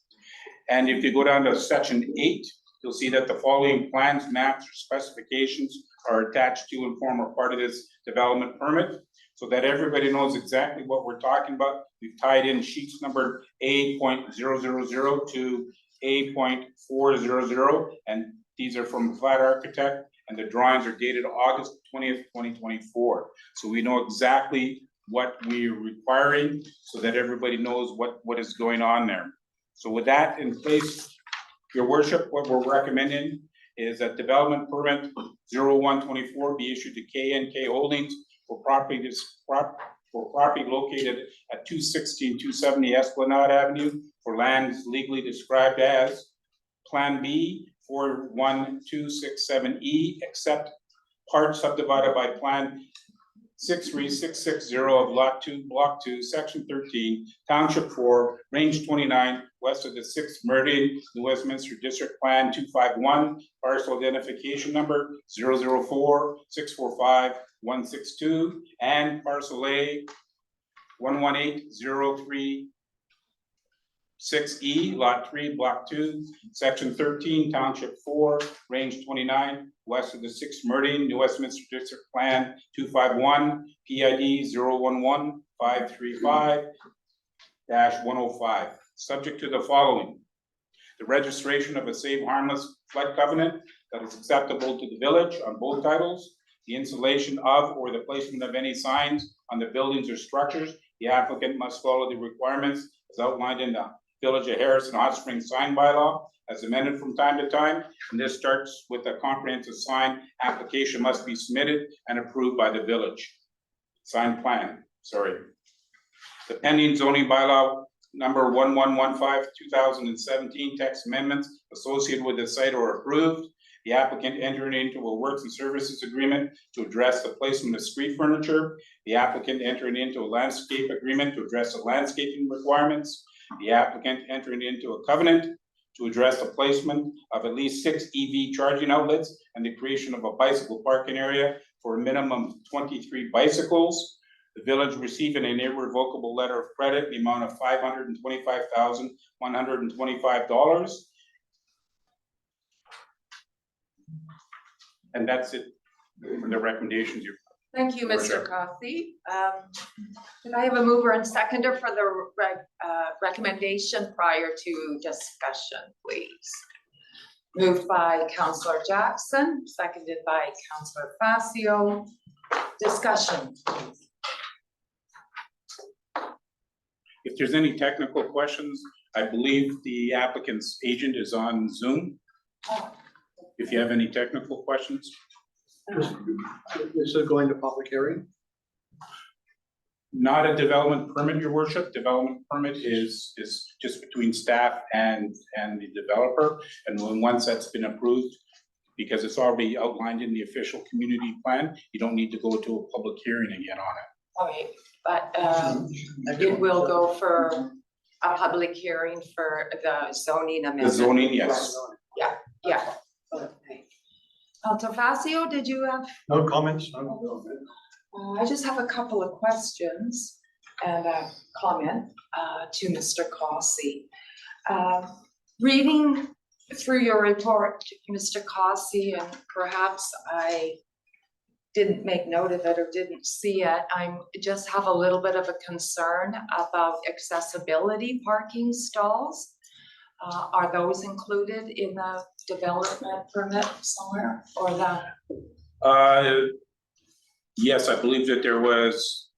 And if you go down to section 8, you'll see that the following plans, maps, or specifications are attached to and form a part of this development permit, so that everybody knows exactly what we're talking about. We've tied in sheets number A.000 to A.400, and these are from Flat Architect, and the drawings are dated August 20th, 2024. So we know exactly what we're requiring so that everybody knows what is going on there. So with that in place, your worship, what we're recommending is that development permit 0124 be issued to KNK Holdings for property located at 260 and 270 Esplanade Avenue for lands legally described as Plan B 41267E, except part subdivided by Plan 63660 of Lot 2, Block 2, Section 13, Township 4, Range 29, west of the 6th Meridian, New Westminster District Plan 251, parcel identification number 004-645-162, and parcel A 118036E, Lot 3, Block 2, Section 13, Township 4, Range 29, west of the 6th Meridian, New Westminster District Plan 251, PID 011-535-105, subject to the following: the registration of a Save Harmless Flood Covenant that is acceptable to the village on both titles, the installation of or the placement of any signs on the buildings or structures. The applicant must follow the requirements as outlined in the Village of Harrison Hot Springs sign bylaw as amended from time to time. And this starts with a comprehensive sign application must be submitted and approved by the village. Sign plan, sorry. The pending zoning bylaw number 1115/2017 text amendments associated with the site are approved. The applicant entered into a works and services agreement to address the placement of street furniture. The applicant entered into a landscape agreement to address the landscaping requirements. The applicant entered into a covenant to address the placement of at least 6 EV charging outlets and the creation of a bicycle parking area for a minimum of 23 bicycles. The village receiving an irrevocable letter of credit in the amount of $525,125. And that's it for the recommendations. Thank you, Mr. Coffey. Can I have a mover and seconder for the recommendation prior to discussion, please? Moved by Councillor Jackson, seconded by Councillor Facio. Discussion, please. If there's any technical questions, I believe the applicant's agent is on Zoom. If you have any technical questions. Is it going to public hearing? Not a development permit, your worship. Development permit is just between staff and the developer. And once that's been approved, because it's already outlined in the official community plan, you don't need to go to a public hearing again on it. All right, but it will go for a public hearing for the zoning amendment. The zoning, yes. Yeah. Okay. Councillor Facio, did you have? No comments? No. I just have a couple of questions and a comment to Mr. Cossey. Reading through your report, Mr. Cossey, and perhaps I didn't make note of it or didn't see it, I just have a little bit of a concern about accessibility parking stalls. Are those included in the development permit somewhere or that? Yes, I believe that there was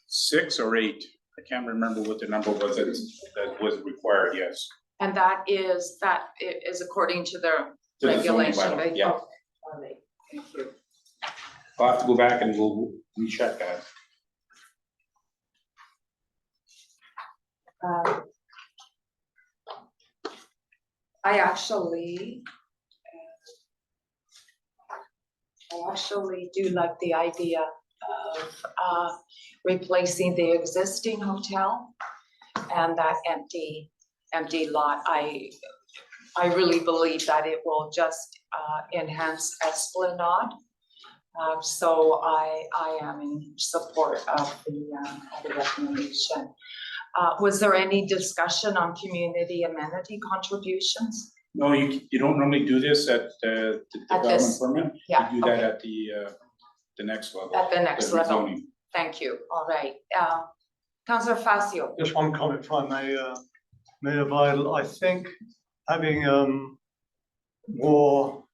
6 or 8. I can't remember what the number was that was required, yes. And that is according to the To the zoning regulation. bylaw, yeah. Oh, all right, thank you. I'll have to go back and we'll recheck that. I actually do like the idea of replacing the existing hotel and that empty lot. I really believe that it will just enhance Esplanade. So I am in support of the recommendation. Was there any discussion on community amenity contributions? No, you don't normally do this at the At development this- permit. Yeah, You do that okay. at the next level. At the next level. rezoning. Thank you. All right. Councillor Facio. Just one comment, if I may, Mayor Vidal. I think having more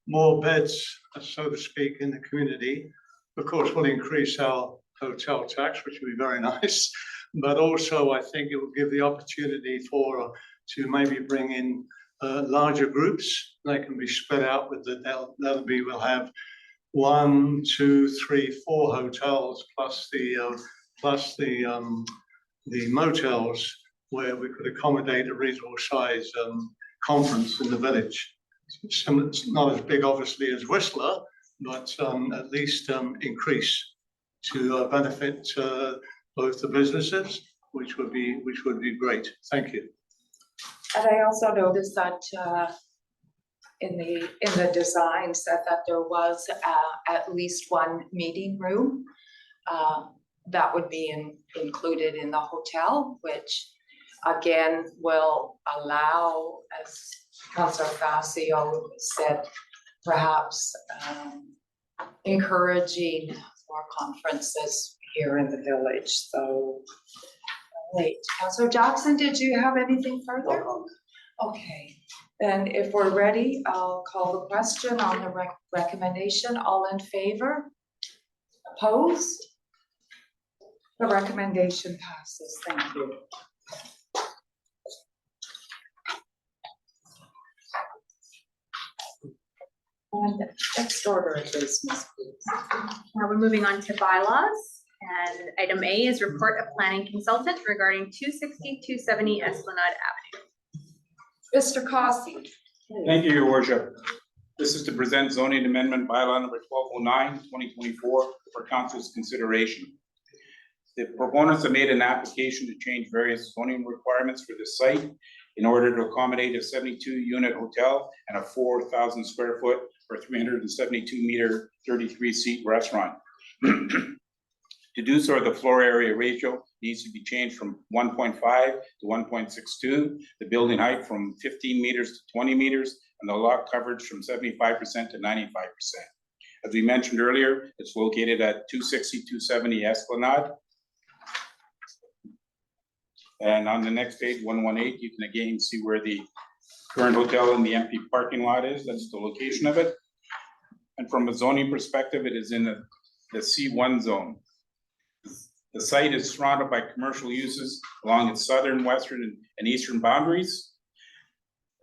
beds, so to speak, in the community, of course, will increase our hotel tax, which would be very nice. But also, I think it will give the opportunity to maybe bring in larger groups. They can be spread out with we'll have 1, 2, 3, 4 hotels plus the motels where we could accommodate a reasonable size conference in the village. It's not as big, obviously, as Whistler, but at least increase to benefit both the businesses, which would be great. Thank you. And I also noticed that in the design said that there was at least one meeting room that would be included in the hotel, which again will allow, as Councillor Facio said, perhaps encouraging more conferences here in the village. So, wait, Councillor Jackson, did you have anything further? Okay, then if we're ready, I'll call the question on the recommendation. All in favor? Opposed? The recommendation passes. Thank you. And next order of business, please. Now we're moving on to bylaws. And item A is report of planning consultant regarding 260, 270 Esplanade Avenue. Mr. Cossey. Thank you, your worship. This is to present zoning amendment bylaw number 1209, 2024 for council's consideration. The proponents have made an application to change various zoning requirements for the site in order to accommodate a 72-unit hotel and a 4,000 square foot or 372 meter, 33-seat restaurant. To do so, the floor area ratio needs to be changed from 1.5 to 1.62, the building height from 15 meters to 20 meters, and the lot coverage from 75% to 95%. As we mentioned earlier, it's located at 260, 270 Esplanade. And on the next page, 118, you can again see where the current hotel and the empty parking lot is. That's the location of it. And from a zoning perspective, it is in the C1 zone. The site is surrounded by commercial uses along its southern, western, and eastern boundaries.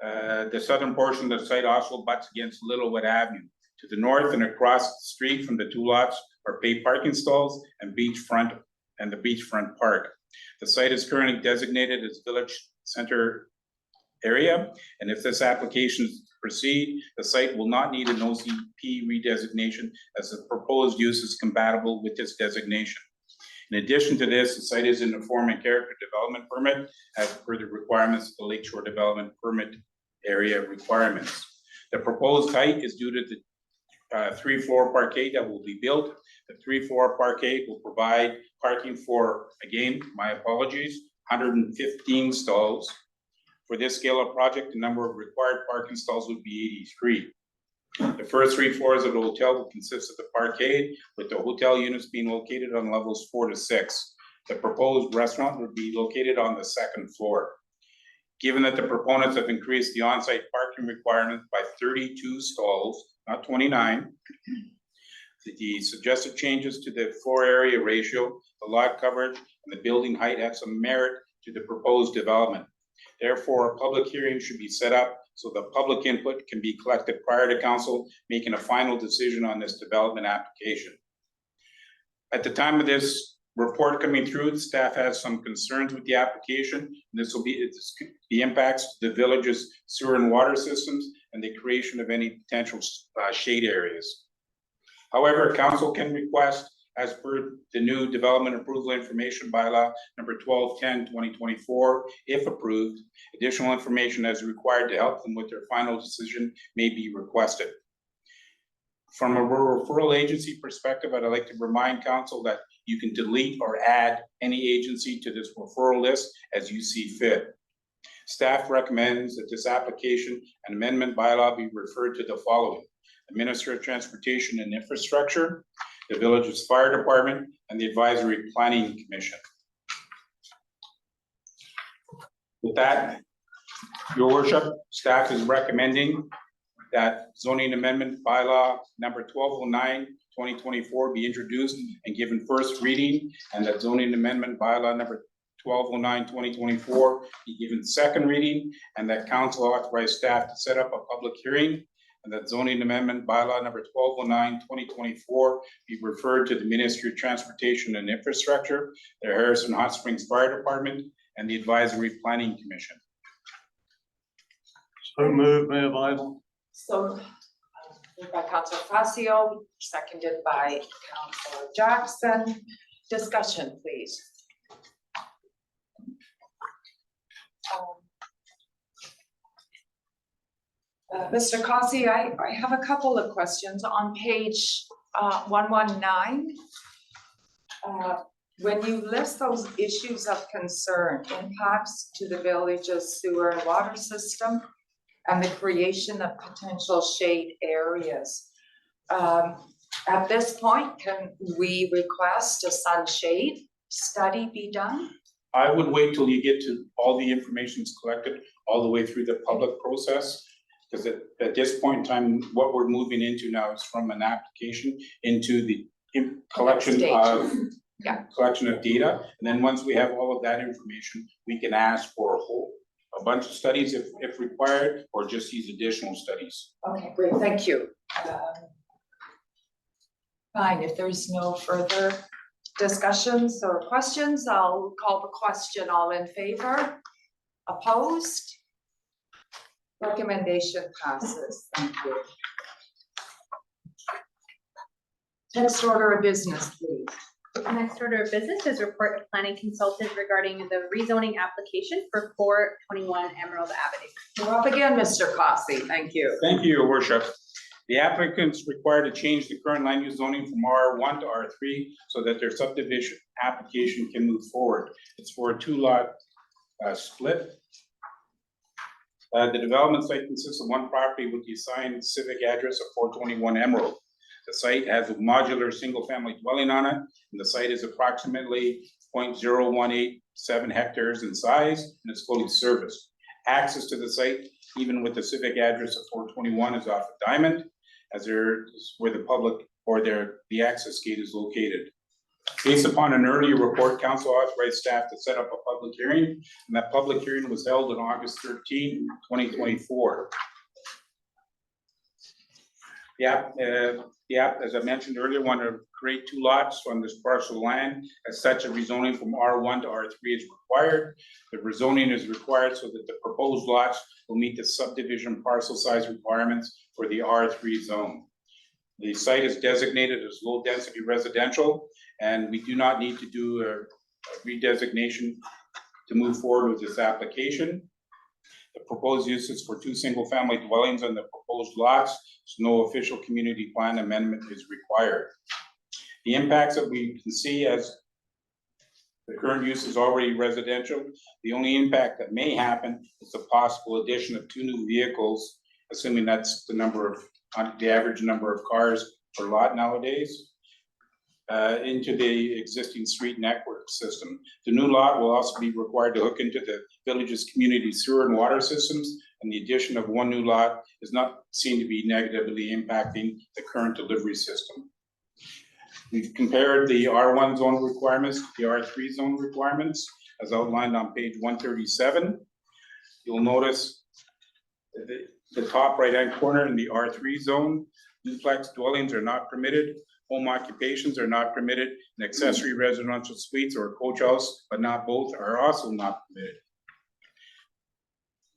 The southern portion of the site also butts against Littlewood Avenue. To the north and across the street from the two lots are paid parking stalls and the beachfront park. The site is currently designated as Village Center area, and if this application is to proceed, the site will not need an OCP redesignation as the proposed use is compatible with this designation. In addition to this, the site is in the form and character development permit as per the requirements of the Lakeshore Development Permit area requirements. The proposed height is due to the 3-floor parkade that will be built. The 3-floor parkade will provide parking for, again, my apologies, 115 stalls. For this scale of project, the number of required parking stalls would be 83. The first 3 floors of the hotel will consist of the parkade, with the hotel units being located on levels 4 to 6. The proposed restaurant would be located on the 2nd floor. Given that the proponents have increased the on-site parking requirement by 32 stalls, not 29, the suggested changes to the floor area ratio, the lot coverage, and the building height have some merit to the proposed development. Therefore, a public hearing should be set up so the public input can be collected prior to council making a final decision on this development application. At the time of this report coming through, the staff has some concerns with the application. And this will be the impacts to the village's sewer and water systems and the creation of any potential shade areas. However, council can request, as per the new development approval information bylaw number 1210/2024, if approved, additional information as required to help them with their final decision may be requested. From a referral agency perspective, I'd like to remind council that you can delete or add any agency to this referral list as you see fit. Staff recommends that this application and amendment bylaw be referred to the following: the Minister of Transportation and Infrastructure, the village's fire department, and the Advisory Planning Commission. With that, your worship, staff is recommending that zoning amendment bylaw number 1209/2024 be introduced and given first reading, and that zoning amendment bylaw number 1209/2024 be given second reading, and that council authorize staff to set up a public hearing, and that zoning amendment bylaw number 1209/2024 be referred to the Ministry of Transportation and Infrastructure, the Harrison Hot Springs Fire Department, and the Advisory Planning Commission. So move, Mayor Vidal. So, moved by Councillor Facio, seconded by Councillor Jackson. Discussion, please. Mr. Cossey, I have a couple of questions on page 119. When you list those issues of concern, impacts to the village's sewer and water system, and the creation of potential shade areas. At this point, can we request a sunshade study be done? I would wait till you get to all the information's collected, all the way through the public process. Because at this point in time, what we're moving into now is from an application into the collection Stage. of Yeah. collection of data. And then once we have all of that information, we can ask for a bunch of studies if required, or just these additional studies. Okay, great, thank you. Fine, if there's no further discussions or questions, I'll call the question. All in favor? Opposed? Recommendation passes, thank you. Next order of business, please. The next order of business is report of planning consultant regarding the rezoning application for 421 Emerald Avenue. You're up again, Mr. Cossey, thank you. Thank you, Your Worship. The applicant's required to change the current land use zoning from R1 to R3 so that their subdivision application can move forward. It's for a 2-lot split. The development site consists of one property with the assigned civic address of 421 Emerald. The site has a modular single-family dwelling on it, and the site is approximately 0.0187 hectares in size, and it's fully serviced. Access to the site, even with the civic address of 421, is off a diamond, as there is where the public or the access gate is located. Based upon an earlier report, council authorized staff to set up a public hearing, and that public hearing was held on August 13, 2024. As I mentioned earlier, want to create 2 lots on this parcel of land. As such, a rezoning from R1 to R3 is required. The rezoning is required so that the proposed lots will meet the subdivision parcel size requirements for the R3 zone. The site is designated as low-density residential, and we do not need to do a redesignation to move forward with this application. The proposed use is for 2 single-family dwellings on the proposed lots, so no official community plan amendment is required. The impacts that we can see, as the current use is already residential, the only impact that may happen is the possible addition of 2 new vehicles, assuming that's the average number of cars per lot nowadays, into the existing street network system. The new lot will also be required to hook into the village's community sewer and water systems, and the addition of 1 new lot is not seen to be negatively impacting the current delivery system. We've compared the R1 zone requirements to the R3 zone requirements, as outlined on page 137. You'll notice the top right-hand corner in the R3 zone, duplex dwellings are not permitted, home occupations are not permitted, and accessory residential suites or coach house, but not both, are also not permitted.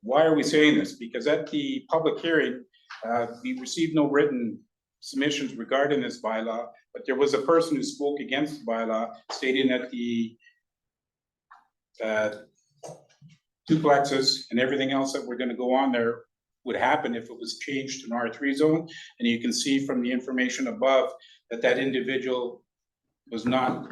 Why are we saying this? Because at the public hearing, we received no written submissions regarding this bylaw, but there was a person who spoke against the bylaw, stating that the duplexes and everything else that were going to go on there would happen if it was changed to an R3 zone. And you can see from the information above that that individual was not,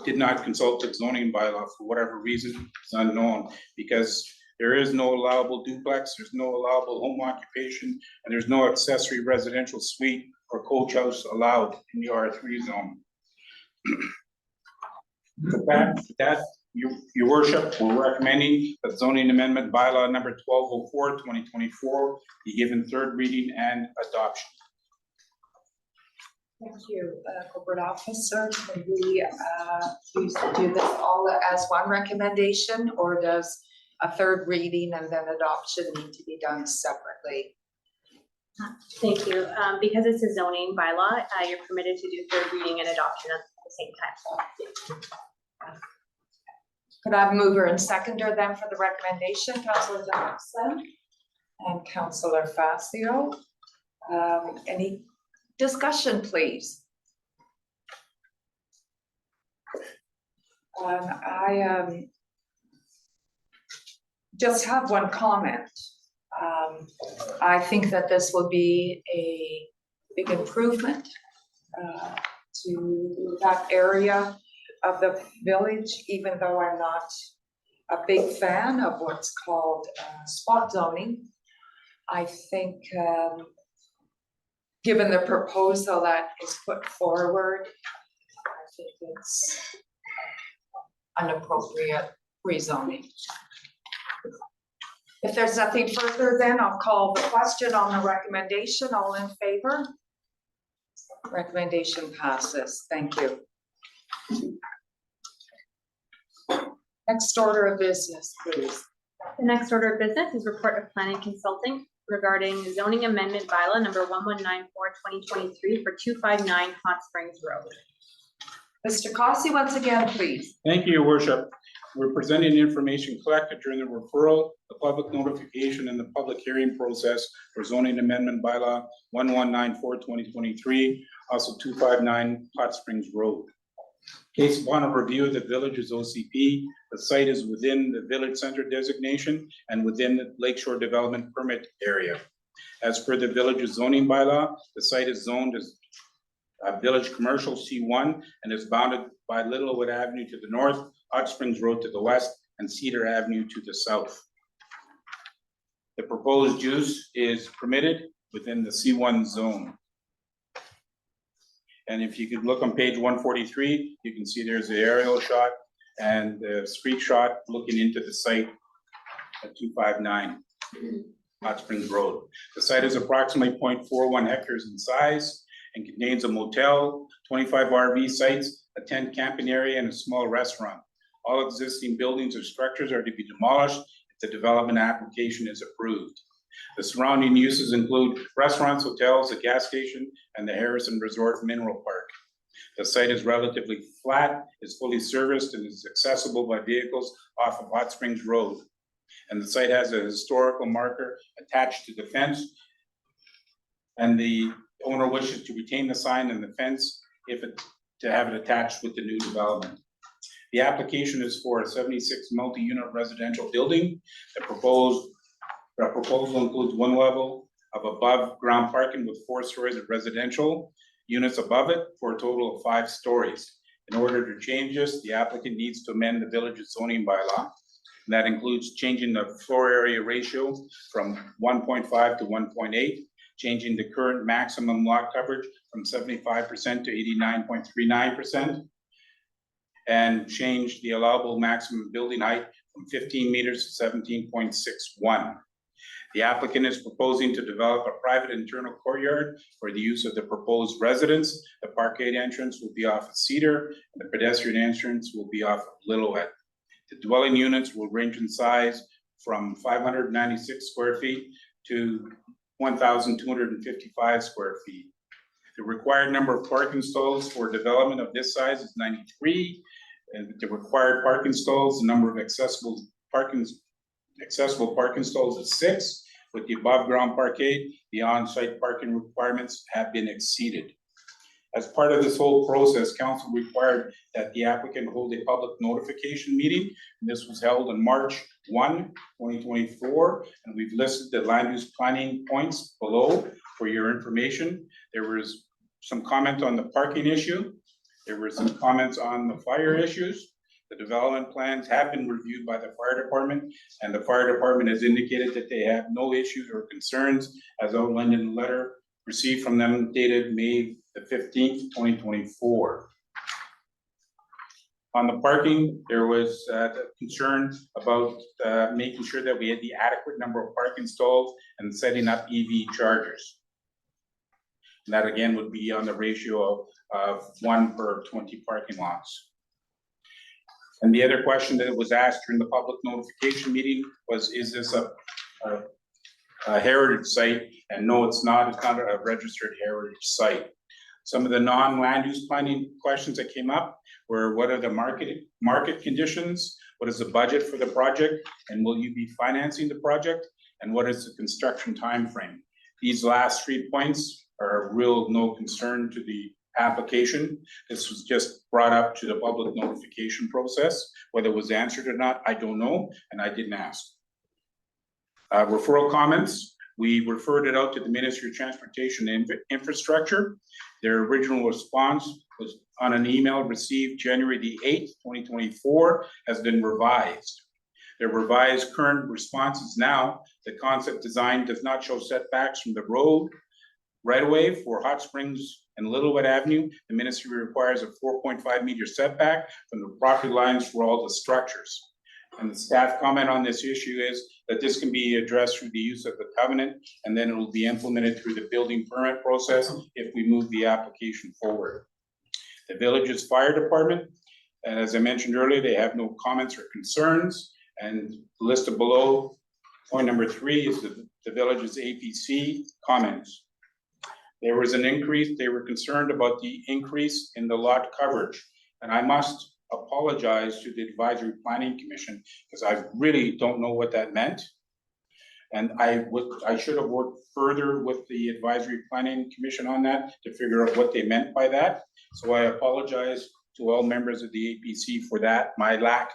did not consult the zoning bylaw for whatever reason, it's unknown, because there is no allowable duplex, there's no allowable home occupation, and there's no accessory residential suite or coach house allowed in the R3 zone. With that, your worship, we're recommending that zoning amendment bylaw number 1204, 2024 be given 3rd reading and adoption. Thank you, corporate officer. Can we please do this all as one recommendation, or does a 3rd reading and then adoption need to be done separately? Thank you. Because it's a zoning bylaw, you're permitted to do 3rd reading and adoption at the same time. Could I have mover and seconder then for the recommendation, Councilor Jackson? and Councillor Facio. Any discussion, please? I just have one comment. I think that this will be a big improvement to that area of the village, even though I'm not a big fan of what's called spot zoning. I think given the proposal that is put forward, I think it's an appropriate rezoning. If there's nothing further, then I'll call the question on the recommendation. All in favor? Recommendation passes. Thank you. Next order of business, please. The next order of business is report of planning consulting regarding zoning amendment bylaw number 1194/2023 for 259 Hot Springs Road. Mr. Cossey, once again, please. Thank you, Your Worship. We're presenting information collected during the referral, the public notification, and the public hearing process for zoning amendment bylaw 1194/2023, also 259 Hot Springs Road. Case upon a review of the village's OCP, the site is within the village center designation and within the Lakeshore Development Permit area. As per the village's zoning bylaw, the site is zoned as Village Commercial C1 and is bounded by Littlewood Avenue to the north, Hot Springs Road to the west, and Cedar Avenue to the south. The proposed use is permitted within the C1 zone. And if you could look on page 143, you can see there's the aerial shot and the street shot looking into the site at 259 Hot Springs Road. The site is approximately 0.41 hectares in size and contains a motel, 25 RV sites, a tent camping area, and a small restaurant. All existing buildings or structures are to be demolished if the development application is approved. The surrounding uses include restaurants, hotels, a gas station, and the Harrison Resort Mineral Park. The site is relatively flat, is fully serviced, and is accessible by vehicles off of Hot Springs Road. And the site has a historical marker attached to the fence. And the owner wishes to retain the sign and the fence to have it attached with the new development. The application is for a 76 multi-unit residential building. The proposal includes one level of above ground parking with 4 stories of residential units above it for a total of 5 stories. In order to change this, the applicant needs to amend the village's zoning bylaw. And that includes changing the floor area ratio from 1.5 to 1.8, changing the current maximum lot coverage from 75% to 89.39%, and change the allowable maximum building height from 15 meters to 17.61. The applicant is proposing to develop a private internal courtyard for the use of the proposed residence. The parkade entrance will be off of Cedar, and the pedestrian entrance will be off of Littlewood. The dwelling units will range in size from 596 square feet to 1,255 square feet. The required number of parking stalls for development of this size is 93. And the required parking stalls, the number of accessible parking stalls is 6. With the above ground parkade, the on-site parking requirements have been exceeded. As part of this whole process, council required that the applicant hold a public notification meeting. And this was held on March 1, 2024, and we've listed the land use planning points below for your information. There was some comment on the parking issue. There were some comments on the fire issues. The development plans have been reviewed by the fire department, and the fire department has indicated that they have no issues or concerns as outlined in the letter received from them dated May the 15th, 2024. On the parking, there was concern about making sure that we had the adequate number of parking stalls and setting up EV chargers. And that again would be on the ratio of 1 per 20 parking lots. And the other question that was asked during the public notification meeting was, is this a heritage site? And no, it's not. It's not a registered heritage site. Some of the non-land use planning questions that came up were, what are the market conditions? What is the budget for the project? And will you be financing the project? and what is the construction timeframe. These last 3 points are of real no concern to the application. This was just brought up to the public notification process. Whether it was answered or not, I don't know, and I didn't ask. Referral comments, we referred it out to the Ministry of Transportation and Infrastructure. Their original response was on an email received January the 8th, 2024, has been revised. Their revised current response is now the concept design does not show setbacks from the road right away for Hot Springs and Littlewood Avenue. The ministry requires a 4.5 meter setback from the property lines for all the structures. And the staff comment on this issue is that this can be addressed through the use of the covenant, and then it will be implemented through the building permit process if we move the application forward. The village's fire department, and as I mentioned earlier, they have no comments or concerns. And listed below, point number 3 is the village's APC comments. There was an increase, they were concerned about the increase in the lot coverage. And I must apologize to the Advisory Planning Commission because I really don't know what that meant. And I should have worked further with the Advisory Planning Commission on that to figure out what they meant by that. So I apologize to all members of the APC for that, my lack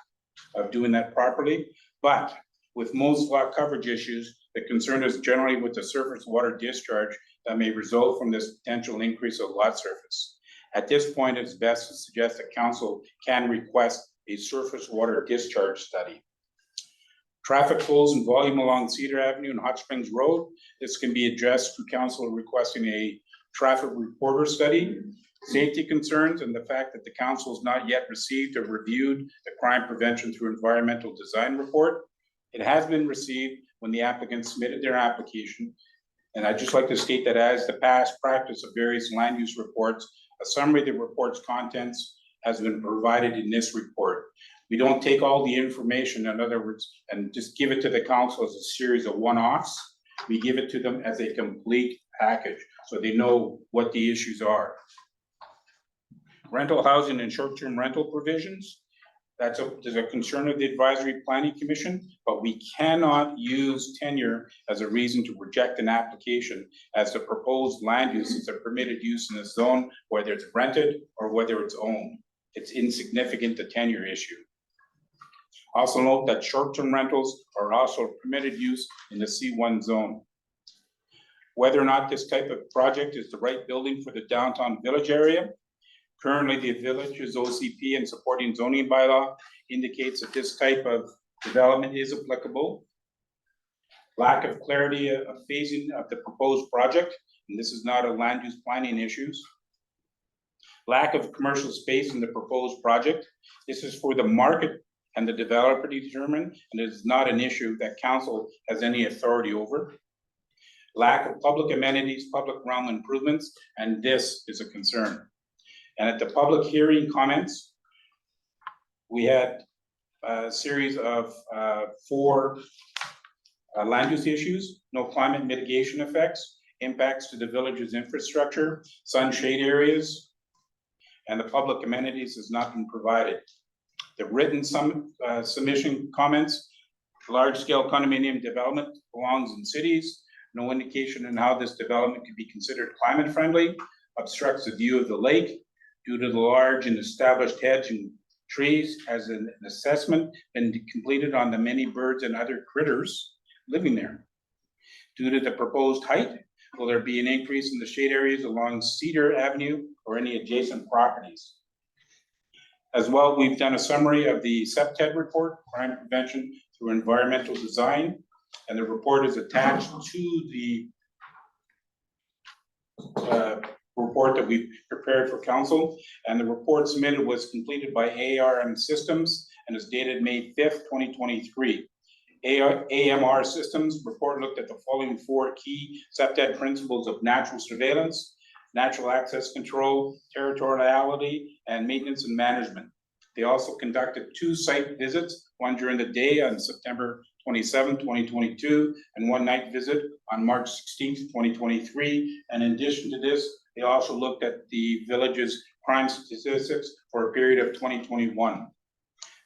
of doing that properly. But with most lot coverage issues, the concern is generally with the surface water discharge that may result from this potential increase of lot surface. At this point, it's best to suggest that council can request a surface water discharge study. Traffic flows and volume along Cedar Avenue and Hot Springs Road. This can be addressed through council requesting a traffic reporter study. Safety concerns and the fact that the council has not yet received or reviewed the crime prevention through environmental design report. It has been received when the applicant submitted their application. And I'd just like to state that as the past practice of various land use reports, a summary of the report's contents has been provided in this report. We don't take all the information, in other words, and just give it to the council as a series of one-offs. We give it to them as a complete package so they know what the issues are. Rental housing and short-term rental provisions. There's a concern of the Advisory Planning Commission, but we cannot use tenure as a reason to reject an application as the proposed land use is a permitted use in a zone, whether it's rented or whether it's owned. It's insignificant, the tenure issue. Also note that short-term rentals are also permitted use in the C1 zone. Whether or not this type of project is the right building for the downtown village area. Currently, the village's OCP and supporting zoning bylaw indicates that this type of development is applicable. Lack of clarity of phasing of the proposed project, and this is not a land use planning issues. Lack of commercial space in the proposed project. This is for the market and the developer to determine, and it is not an issue that council has any authority over. Lack of public amenities, public realm improvements, and this is a concern. And at the public hearing comments, we had a series of 4 land use issues: no climate mitigation effects, impacts to the village's infrastructure, sunshade areas, and the public amenities has not been provided. The written submission comments: large-scale condominium development belongs in cities. No indication on how this development could be considered climate friendly, obstructs the view of the lake due to the large and established hedge and trees. Has an assessment been completed on the many birds and other critters living there? Due to the proposed height, will there be an increase in the shade areas along Cedar Avenue or any adjacent properties? As well, we've done a summary of the CPTED report, crime prevention through environmental design, and the report is attached to the report that we prepared for council. And the report submitted was completed by ARM Systems and is dated May 5th, 2023. AMR Systems report looked at the following 4 key CPTED principles of natural surveillance, natural access control, territoriality, and maintenance and management. They also conducted 2 site visits, one during the day on September 27, 2022, and 1 night visit on March 16, 2023. And in addition to this, they also looked at the village's crime statistics for a period of 2021.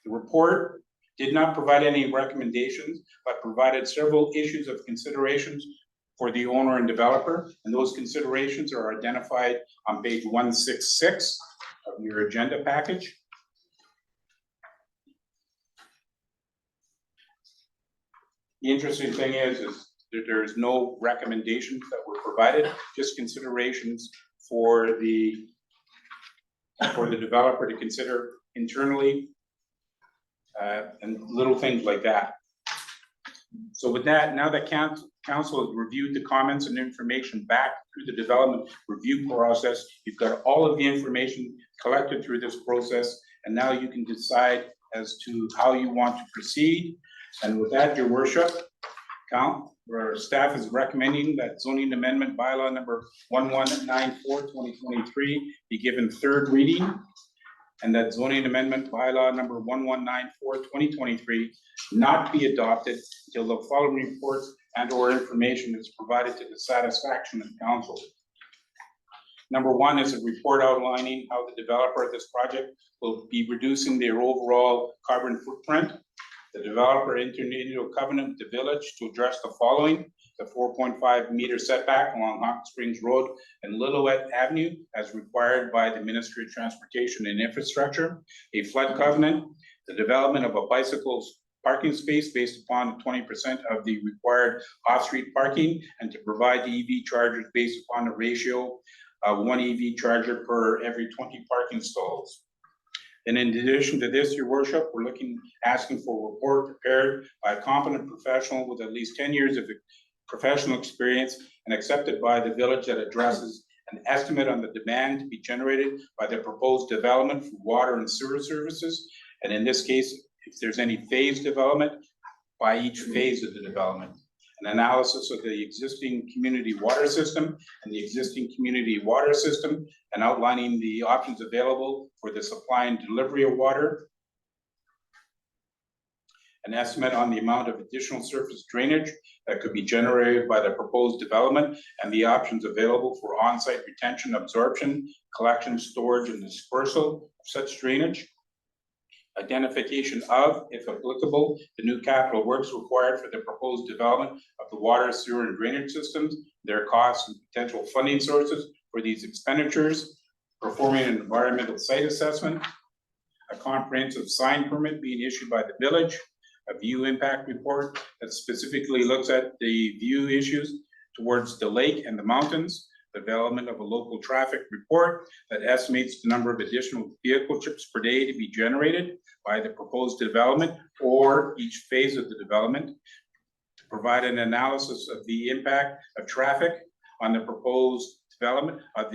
The report did not provide any recommendations, but provided several issues of considerations for the owner and developer, and those considerations are identified on page 166 of your agenda package. The interesting thing is that there's no recommendations that were provided, just considerations for the developer to consider internally, and little things like that. So with that, now that council has reviewed the comments and information back through the development review process, you've got all of the information collected through this process, and now you can decide as to how you want to proceed. And with that, your worship, our staff is recommending that zoning amendment bylaw number 1194/2023 be given third reading, and that zoning amendment bylaw number 1194/2023 not be adopted until the following reports and or information is provided to the satisfaction of council. Number one is a report outlining how the developer of this project will be reducing their overall carbon footprint. The developer entered into a covenant with the village to address the following: the 4.5 meter setback along Hot Springs Road and Lillooet Avenue as required by the Ministry of Transportation and Infrastructure, a flood covenant, the development of a bicycle parking space based upon 20% of the required off-street parking, and to provide the EV chargers based upon a ratio of 1 EV charger per every 20 parking stalls. And in addition to this, your worship, we're asking for a report prepared by a competent professional with at least 10 years of professional experience and accepted by the village that addresses an estimate on the demand to be generated by the proposed development for water and sewer services. And in this case, if there's any phase development, by each phase of the development. An analysis of the existing community water system and the existing community water system, and outlining the options available for the supply and delivery of water. An estimate on the amount of additional surface drainage that could be generated by the proposed development and the options available for on-site retention, absorption, collection, storage, and dispersal of such drainage. Identification of, if applicable, the new capital works required for the proposed development of the water, sewer, and drainage systems, their costs and potential funding sources for these expenditures, performing an environmental site assessment, a comprehensive sign permit being issued by the village, a view impact report that specifically looks at the view issues towards the lake and the mountains, development of a local traffic report that estimates the number of additional vehicle trips per day to be generated by the proposed development or each phase of the development, to provide an analysis of the impact of traffic on the proposed development on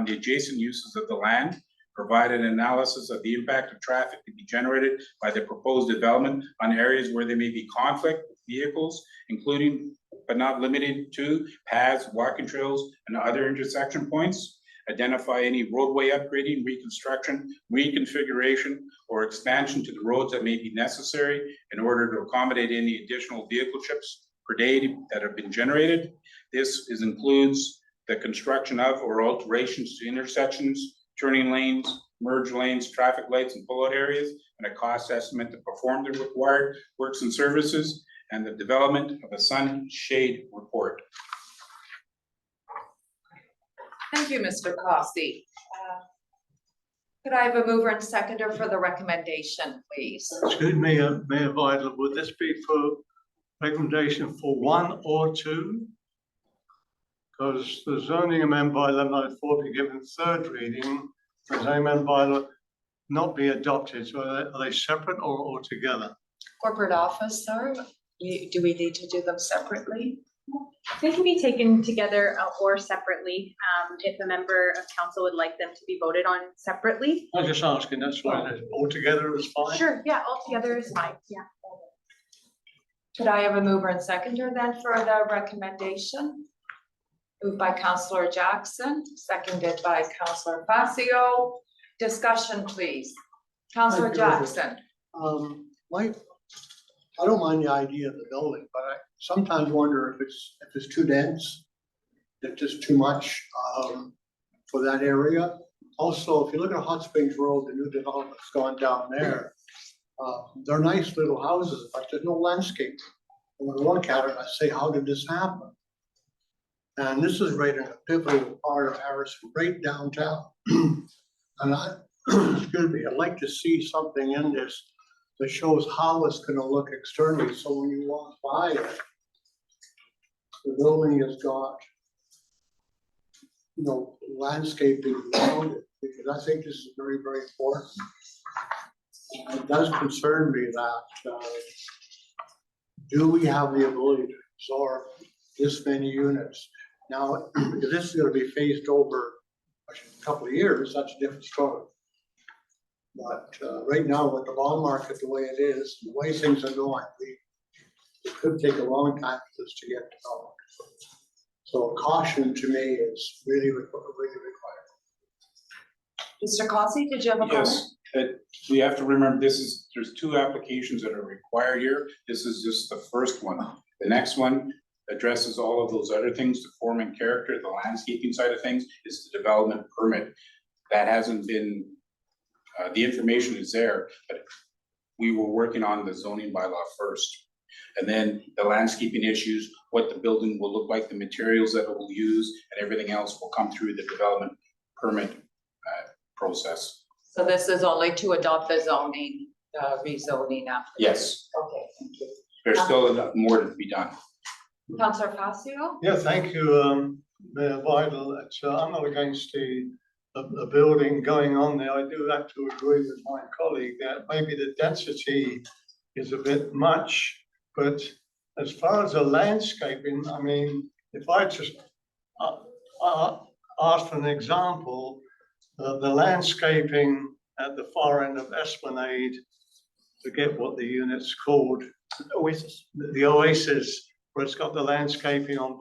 the adjacent uses of the land, provide an analysis of the impact of traffic to be generated by the proposed development on areas where there may be conflict with vehicles, including but not limited to paths, walking trails, and other intersection points. Identify any roadway upgrading, reconstruction, reconfiguration, or expansion to the roads that may be necessary in order to accommodate any additional vehicle trips per day that have been generated. This includes the construction of or alterations to intersections, turning lanes, merge lanes, traffic lights, and pullout areas, and a cost estimate to perform the required works and services, and the development of a sunshade report. Thank you, Mr. Cossey. Could I have a mover and seconder for the recommendation, please? Excuse me, Mayor Vidal, would this be for recommendation for 1 or 2? Because the zoning amendment by 1194 be given third reading, the zoning amendment by not be adopted. So are they separate or all together? Corporate office, sir, do we need to do them separately? They can be taken together or separately, if a member of council would like them to be voted on separately. I was just asking, that's why all together is fine. Sure, yeah, all together is fine, yeah. Could I have a mover and seconder then for the recommendation? Moved by Councillor Jackson, seconded by Councillor Facio. Discussion, please. Councillor Jackson. I don't mind the idea of the building, but I sometimes wonder if it's too dense, if just too much for that area. Also, if you look at Hot Springs Road, the new development's gone down there. They're nice little houses, but there's no landscape. When I look at it, I say, how did this happen? And this is right in a pivotal part of Harrison, right downtown. And excuse me, I'd like to see something in this that shows how it's gonna look externally, so when you walk by it, the building has got, landscaping around it, because I think this is very, very important. It does concern me that, do we have the ability to absorb this many units? Now, if this is gonna be phased over a couple of years, that's a different story. But right now, with the bond market the way it is, the way things are going, it could take a long time for this to get developed. So caution to me is really required. Mr. Cossey, did you have a comment? Yes, we have to remember, there's two applications that are required here. This is just the first one. The next one addresses all of those other things, the form and character, the landscaping side of things, is the development permit. That hasn't been, the information is there, but we were working on the zoning bylaw first. And then the landscaping issues, what the building will look like, the materials that it will use, and everything else will come through the development permit process. So this is only to adopt the zoning, rezoning application? Yes, Okay, thank you. there's still more to be done. Councillor Facio? Yeah, thank you, Mayor Vidal. I'm not against the building going on there. I do have to agree with my colleague that maybe the density is a bit much, but as far as the landscaping, I mean, if I just ask for an example, the landscaping at the far end of Esplanade, forget what the unit's called. Oasis. The Oasis, where it's got the landscaping on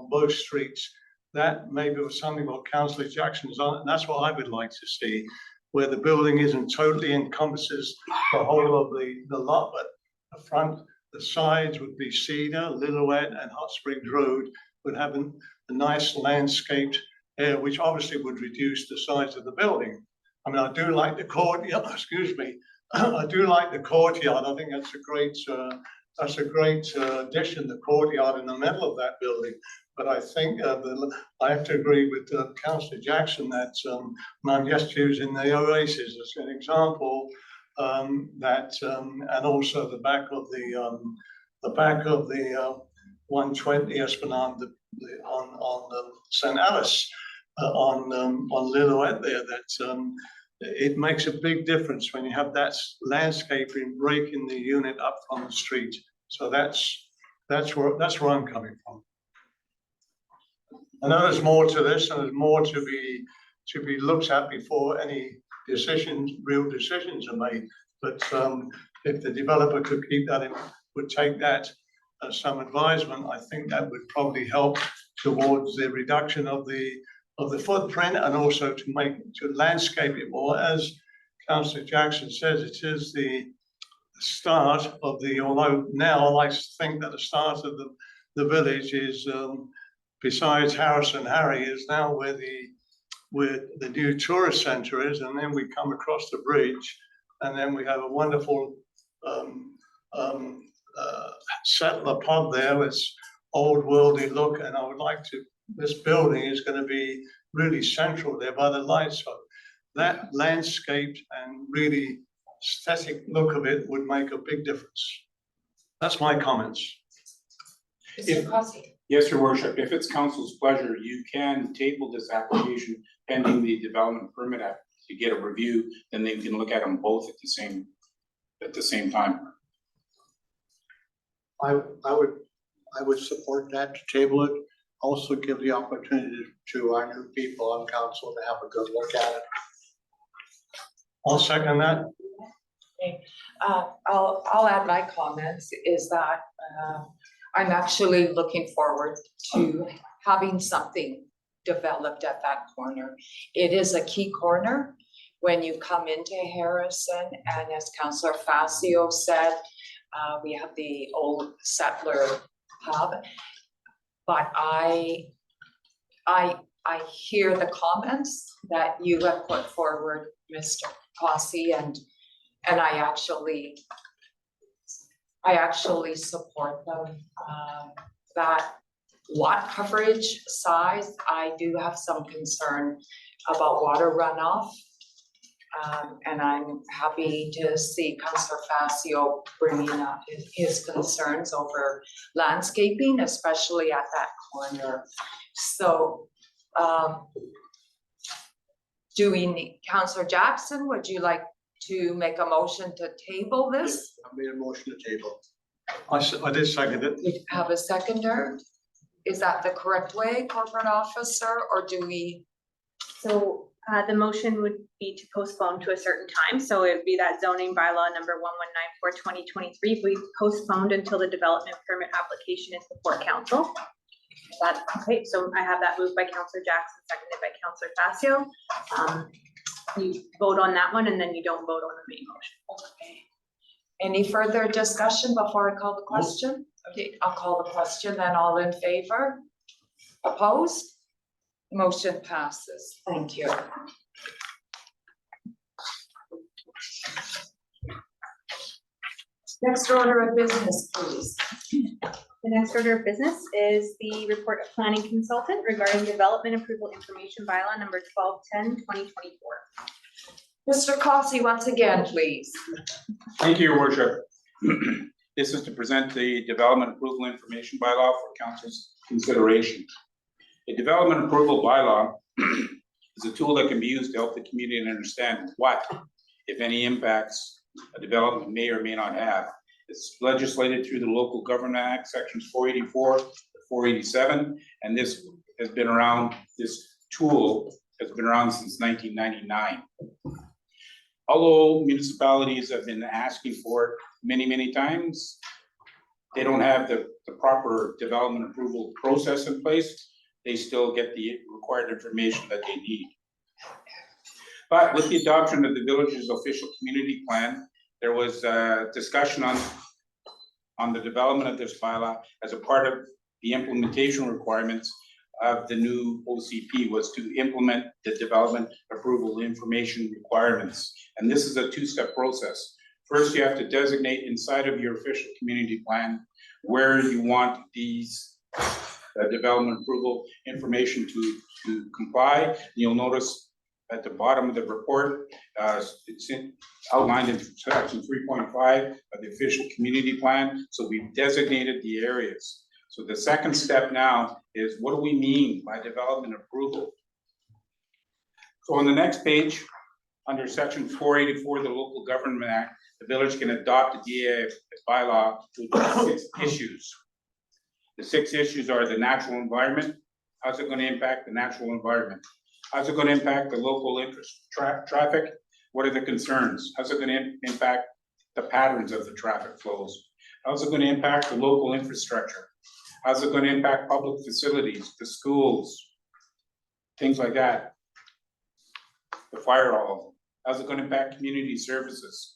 both streets. That maybe was something what Councillor Jackson's on, and that's what I would like to see, where the building isn't totally encompasses the whole of the lot, but the front, the sides would be Cedar, Lillooet, and Hot Springs Road would have a nice landscaped area, which obviously would reduce the size of the building. I mean, I do like the courtyard, excuse me, I do like the courtyard. I think that's a great addition, the courtyard in the middle of that building. But I think I have to agree with Councillor Jackson that I'm just using the Oasis as an example, and also the back of the 120 Esplanade on St. Alice on Lillooet there. That it makes a big difference when you have that landscaping breaking the unit up from the street. So that's where I'm coming from. I know there's more to this, and there's more to be looked at before any real decisions are made. But if the developer could keep that in, would take that as some advisement, I think that would probably help towards the reduction of the footprint, and also to landscape it more. As Councillor Jackson says, it is the start of although now I like to think that the start of the village is, besides Harrison Harry, is now where the new tourist centre is, and then we come across the bridge, and then we have a wonderful settler pub there with old worldy look, and I would like to, this building is going to be really central there by the lights. So that landscaped and really aesthetic look of it would make a big difference. That's my comments. Mr. Cossey? Yes, Your Worship, if it's council's pleasure, you can table this application pending the development permit act to get a review, then they can look at them both at the same time. I would support that, to table it. Also give the opportunity to our new people on council to have a good look at it. I'll second that. I'll add my comments, is that I'm actually looking forward to having something developed at that corner. It is a key corner when you come into Harrison, and as Councillor Facio said, we have the old settler pub. But I hear the comments that you have put forward, Mr. Cossey, and And I actually support them. That lot coverage size, I do have some concern about water runoff. And I'm happy to see Councillor Facio bringing up his concerns over landscaping, especially at that corner. So, do we need, Councillor Jackson, would you like to make a motion to table this? I made a motion to table. I did second it. We have a seconder? Is that the correct way, corporate officer, or do we? So the motion would be to postpone to a certain time, so it would be that zoning bylaw number 1194/2023. We postponed until the development permit application is before council. That, okay, so I have that moved by Councillor Jackson, seconded by Councillor Facio. You vote on that one and then you don't vote on the main motion. Okay. Any further discussion before I call the question? Okay, I'll call the question, then all in favor? Opposed? Motion passes. Thank you. Next order of business, please. The next order of business is the report of planning consultant regarding development approval information bylaw number 1210/2024. Mr. Cossey, once again, please. Thank you, Your Worship. This is to present the development approval information bylaw for council's consideration. A development approval bylaw is a tool that can be used to help the community understand what, if any, impacts a development may or may not have. It's legislated through the Local Government Act, sections 484 to 487, and this has been around, this tool has been around since 1999. Although municipalities have been asking for it many times, they don't have the proper development approval process in place. They still get the required information that they need. But with the adoption of the village's official community plan, there was a discussion on the development of this bylaw as a part of the implementation requirements of the new OCP was to implement the development approval information requirements. And this is a two-step process. First, you have to designate inside of your official community plan where you want these development approval information to comply. You'll notice at the bottom of the report, it's outlined in section 3.5 of the official community plan. So we've designated the areas. So the second step now is, what do we mean by development approval? So on the next page, under section 484 of the Local Government Act, the village can adopt a DA bylaw with 6 issues. The 6 issues are the natural environment. How's it going to impact the natural environment? How's it going to impact the local interest traffic? What are the concerns? How's it going to impact the patterns of the traffic flows? How's it going to impact the local infrastructure? How's it going to impact public facilities, the schools, things like that? The fire hall. How's it going to impact community services?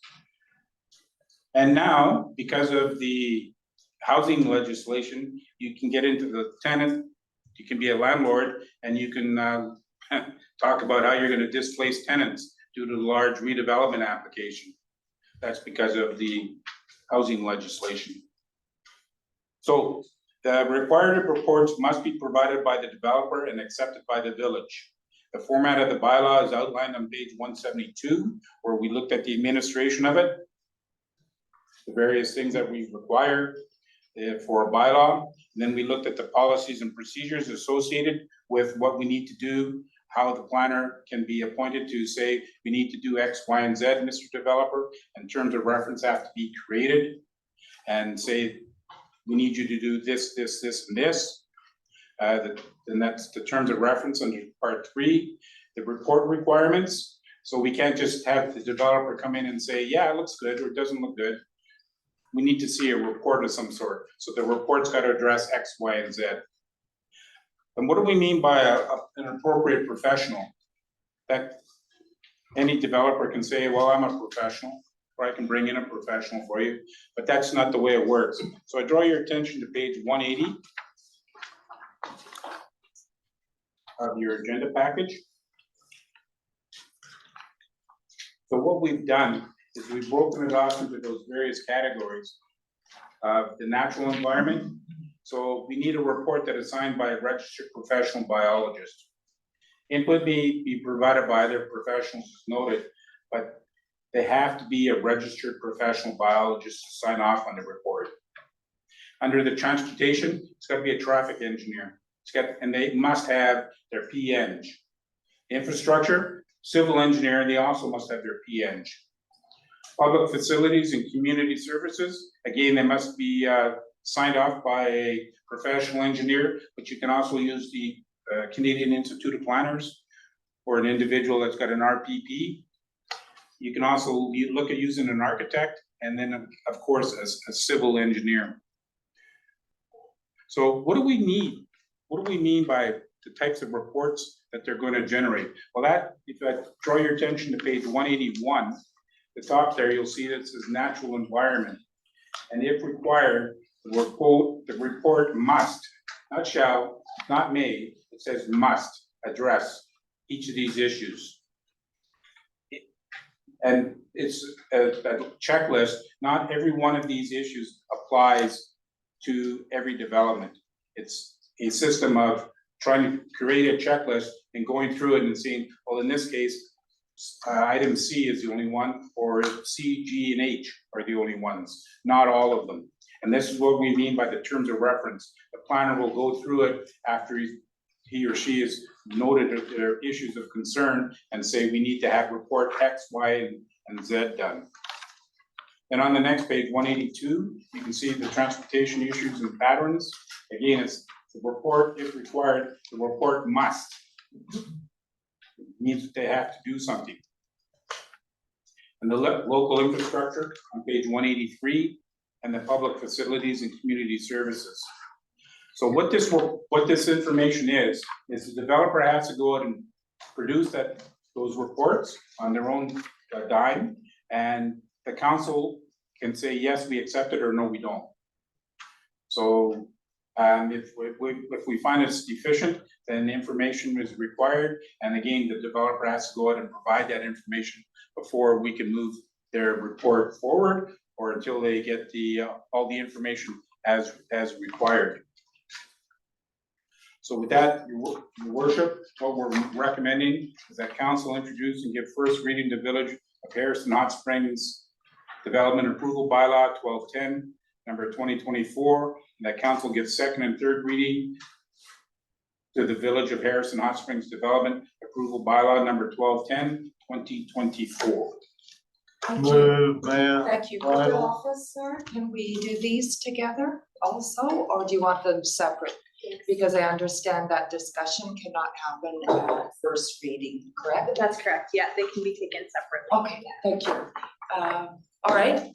And now, because of the housing legislation, you can get into the tenant, you can be a landlord, and you can talk about how you're going to displace tenants due to the large redevelopment application. That's because of the housing legislation. So the required reports must be provided by the developer and accepted by the village. The format of the bylaw is outlined on page 172, where we looked at the administration of it, the various things that we require for a bylaw. And then we looked at the policies and procedures associated with what we need to do, how the planner can be appointed to say, we need to do X, Y, and Z, Mr. Developer, and terms of reference have to be created, and say, we need you to do this, this, this, and this. And that's the terms of reference under part 3, the report requirements. So we can't just have the developer come in and say, yeah, it looks good, or it doesn't look good. We need to see a report of some sort. So the report's got to address X, Y, and Z. And what do we mean by an appropriate professional? That any developer can say, well, I'm a professional, or I can bring in a professional for you, but that's not the way it works. So I draw your attention to page 180 of your agenda package. So what we've done is we've broken it off into those various categories. The natural environment, so we need a report that is signed by a registered professional biologist. Input may be provided by other professionals as noted, but they have to be a registered professional biologist to sign off on the report. Under the transportation, it's gotta be a traffic engineer. And they must have their PEng. Infrastructure, civil engineer, and they also must have their PEng. Public facilities and community services, again, they must be signed off by a professional engineer, but you can also use the Canadian Institute of Planners or an individual that's got an RPP. You can also look at using an architect and then, of course, a civil engineer. So what do we need? What do we mean by the types of reports that they're going to generate? Well, that, if I draw your attention to page 181, the top there, you'll see that it says natural environment. And if required, the report must, not shall, not may, it says must address each of these issues. And it's a checklist. Not every one of these issues applies to every development. It's a system of trying to create a checklist and going through it and seeing, well, in this case, item C is the only one, or C, G, and H are the only ones, not all of them. And this is what we mean by the terms of reference. The planner will go through it after he or she has noted their issues of concern and say, we need to have report X, Y, and Z done. And on the next page, 182, you can see the transportation issues and patterns. Again, it's the report, if required, the report must. It means that they have to do something. And the local infrastructure on page 183, and the public facilities and community services. So what this information is the developer has to go out and produce those reports on their own dime, and the council can say, yes, we accept it, or no, we don't. So if we find it's deficient, then information is required. And again, the developer has to go out and provide that information before we can move their report forward, or until they get all the information as required. So with that, your worship, what we're recommending is that council introduce and give first reading to Village of Harrison Hot Springs Development Approval Bylaw 1210, number 2024, and that council gives second and third reading to the Village of Harrison Hot Springs Development Approval Bylaw number 1210, 2024. Move, Mayor. Thank you. Code officer, can we do these together also, or do you want them separate? Because I understand that discussion cannot happen at first reading, correct? That's correct. Yeah, they can be taken separately. Okay, thank you. All right,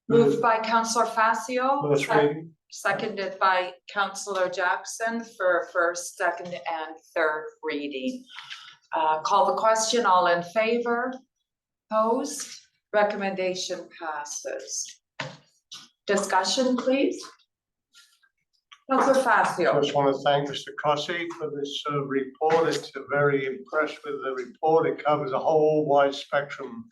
moved by Councillor Facio. First reading. Seconded by Councillor Jackson for first, second, and third reading. Call the question, all in favor? Opposed? Recommendation passes. Discussion, please. Councillor I Facio. just want to thank Mr. Cossey for this report. It's very impressed with the report. It covers a whole wide spectrum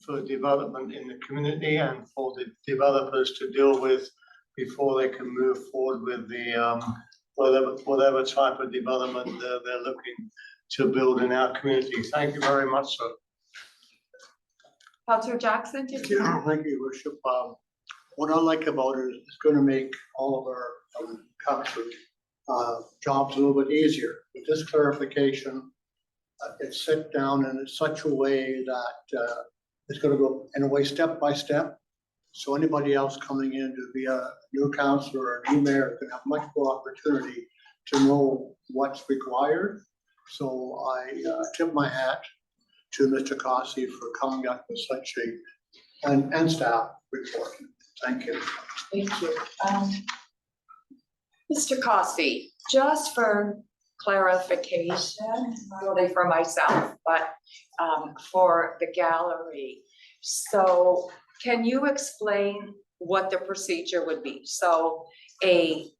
for development in the community and for the developers to deal with before they can move forward with the whatever type of development they're looking to build in our community. Thank you very much, sir. Councillor Jackson, did you? Thank you, Worship. What I like about it is it's gonna make all of our council jobs a little bit easier. With this clarification, it's set down in such a way that it's gonna go in a way step by step. So anybody else coming in to be a new councillor or a new mayor can have much more opportunity to know what's required. So I tip my hat to Mr. Cossey for coming up with such and staff report. Thank you. Thank you. Mr. Cossey, just for clarification, not only for myself, but for the gallery. So can you explain what the procedure would be? So a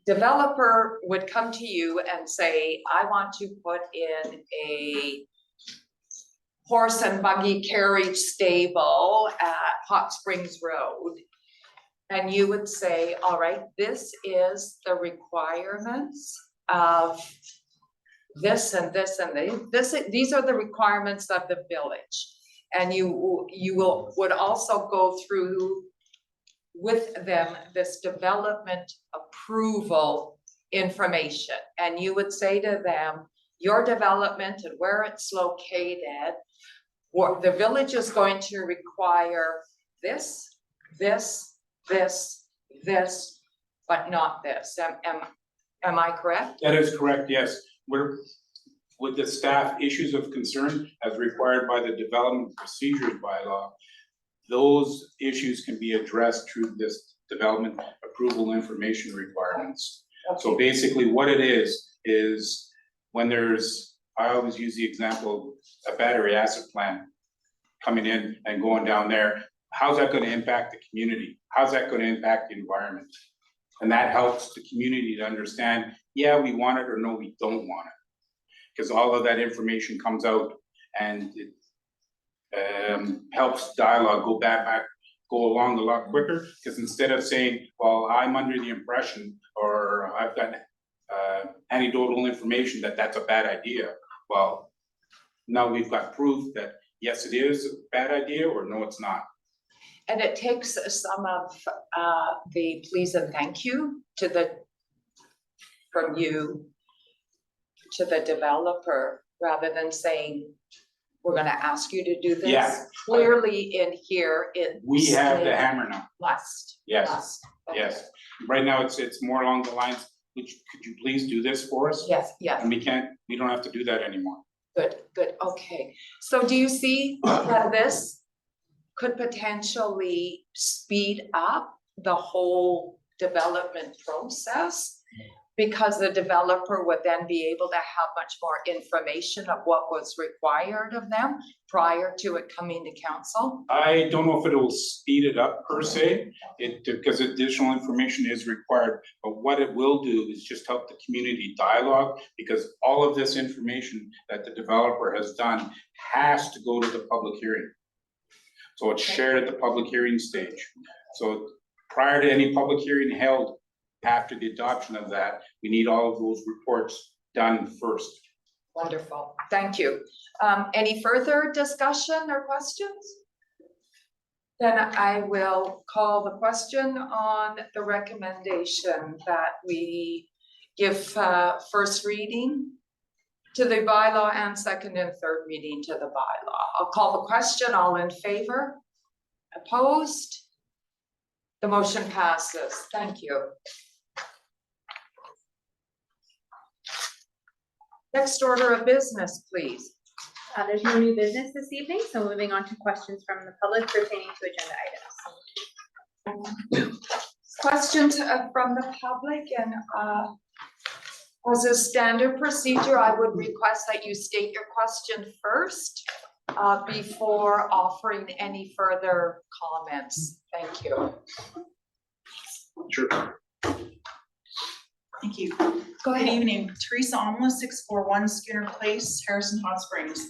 developer would come to you and say, I want to put in horse and buggy carriage stable at Hot Springs Road. And you would say, all right, this is the requirements of this and this and these are the requirements of the village. And you would also go through with them this development approval information. And you would say to them, your development and where it's located, what the village is going to require this, but not this. Am I correct? That is correct, yes. We're, with the staff issues of concern as required by the development procedures bylaw, those issues can be addressed through this development approval information requirements. So basically what it is when there's, I always use the example, a battery acid plant coming in and going down there, how's that gonna impact the community? How's that gonna impact the environment? And that helps the community to understand, yeah, we want it or no, we don't want it. Because all of that information comes out and it helps dialogue go along a lot quicker. Because instead of saying, well, I'm under the impression, or I've got anecdotal information that that's a bad idea. Well, now we've got proof that yes, it is a bad idea, or no, it's not. And it takes some of the please and thank you from you to the developer, rather than saying, we're gonna ask you to do this. Yeah. Clearly in here, it. We have the hammer now. Must. Yes, Must. Okay. yes. Right now, it's more along the lines, could you please do this for us? Yes, yes, And we don't have to do that anymore. good, okay. So do you see that this could potentially speed up the whole development process? Because the developer would then be able to have much more information of what was required of them prior to it coming to council? I don't know if it will speed it up per se, because additional information is required, but what it will do is just help the community dialogue, because all of this information that the developer has done has to go to the public hearing. So it's shared at the public hearing stage. So prior to any public hearing held, after the adoption of that, we need all of those reports done first. Wonderful, thank you. Any further discussion or questions? Then I will call the question on the recommendation that we give first reading to the bylaw and second and third reading to the bylaw. I'll call the question, all in favor? Opposed? The motion passes, thank you. Next order of business, please. There's no new business this evening, so moving on to questions from the public pertaining to agenda items. Questions from the public, and as a standard procedure, I would request that you state your question first before offering any further comments. Thank you. Sure. Thank you. Go Good ahead. evening, Teresa Alma, 641 Schooner Place, Harrison Hot Springs.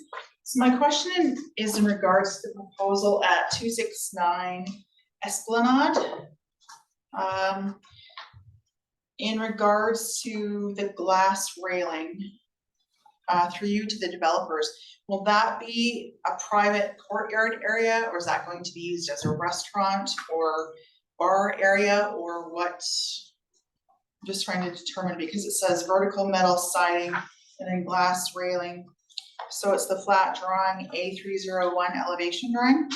So my question is in regards to the proposal at 269 Esplanade. In regards to the glass railing through you to the developers, will that be a private courtyard area, or is that going to be used as a restaurant or bar area, or what? I'm just trying to determine, because it says vertical metal siding and then glass railing. So it's the flat drawing A301 elevation drawing.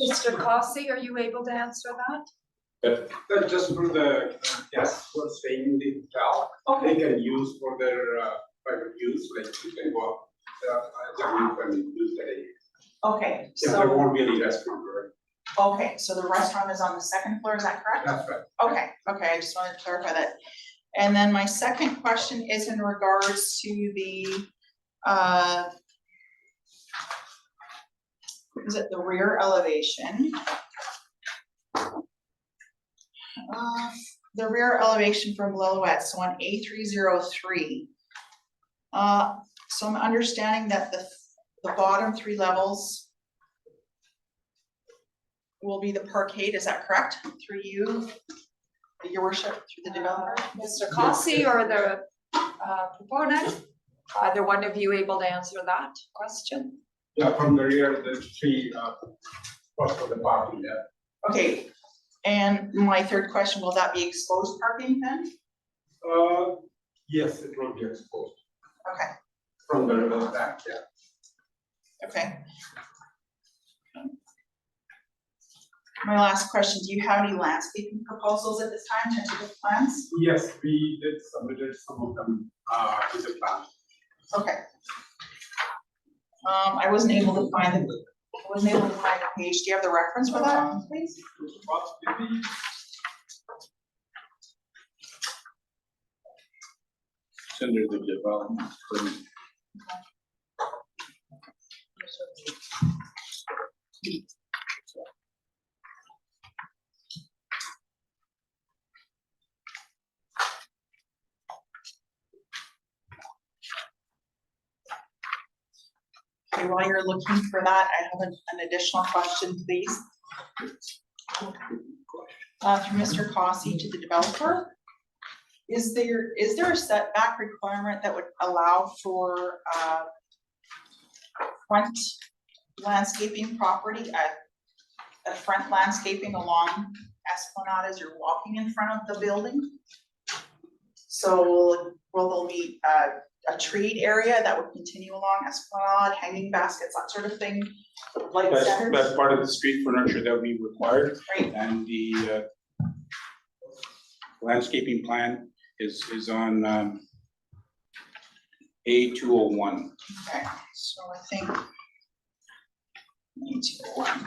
Mr. Cossey, are you able to answer that? That's just for the guests who are staying in the hotel. They can use for their private use, like you can go up as a group and use that area. Okay, If there won't be any restroom, right? okay, so the restaurant is on the second floor, is that correct? That's right. Okay, I just wanted to clarify that. And then my second question is in regards to the, is it the rear elevation? The rear elevation from Lillooet, so on A303. So I'm understanding that the bottom 3 levels will be the parkade, is that correct? Through you, your worship, through the developer? Mr. Cossey or the proponent, either one of you able to answer that question? Yeah, from the rear, the tree, for the parking, yeah. Okay, and my 3rd question, will that be exposed parking then? Yes, it will be exposed Okay, from the back, yeah. okay. My last question, do you have any landscaping proposals at this time, tentative plans? Yes, we did submitted some of them, to the plan. Okay. I wasn't able to find the page. Do you have the reference for that, please? Possibly, It's under the development permit. Okay, while you're looking for that, I have an additional question, please. Through Mr. Cossey to the developer. Is there a setback requirement that would allow for front landscaping property, a front landscaping along Esplanade as you're walking in front of the building? So will there be a treed area that would continue along Esplanade, hanging baskets, that sort of thing? Light That's centers? part of the street furniture that we required, Great. and the landscaping plan is on A201. Okay, so I think.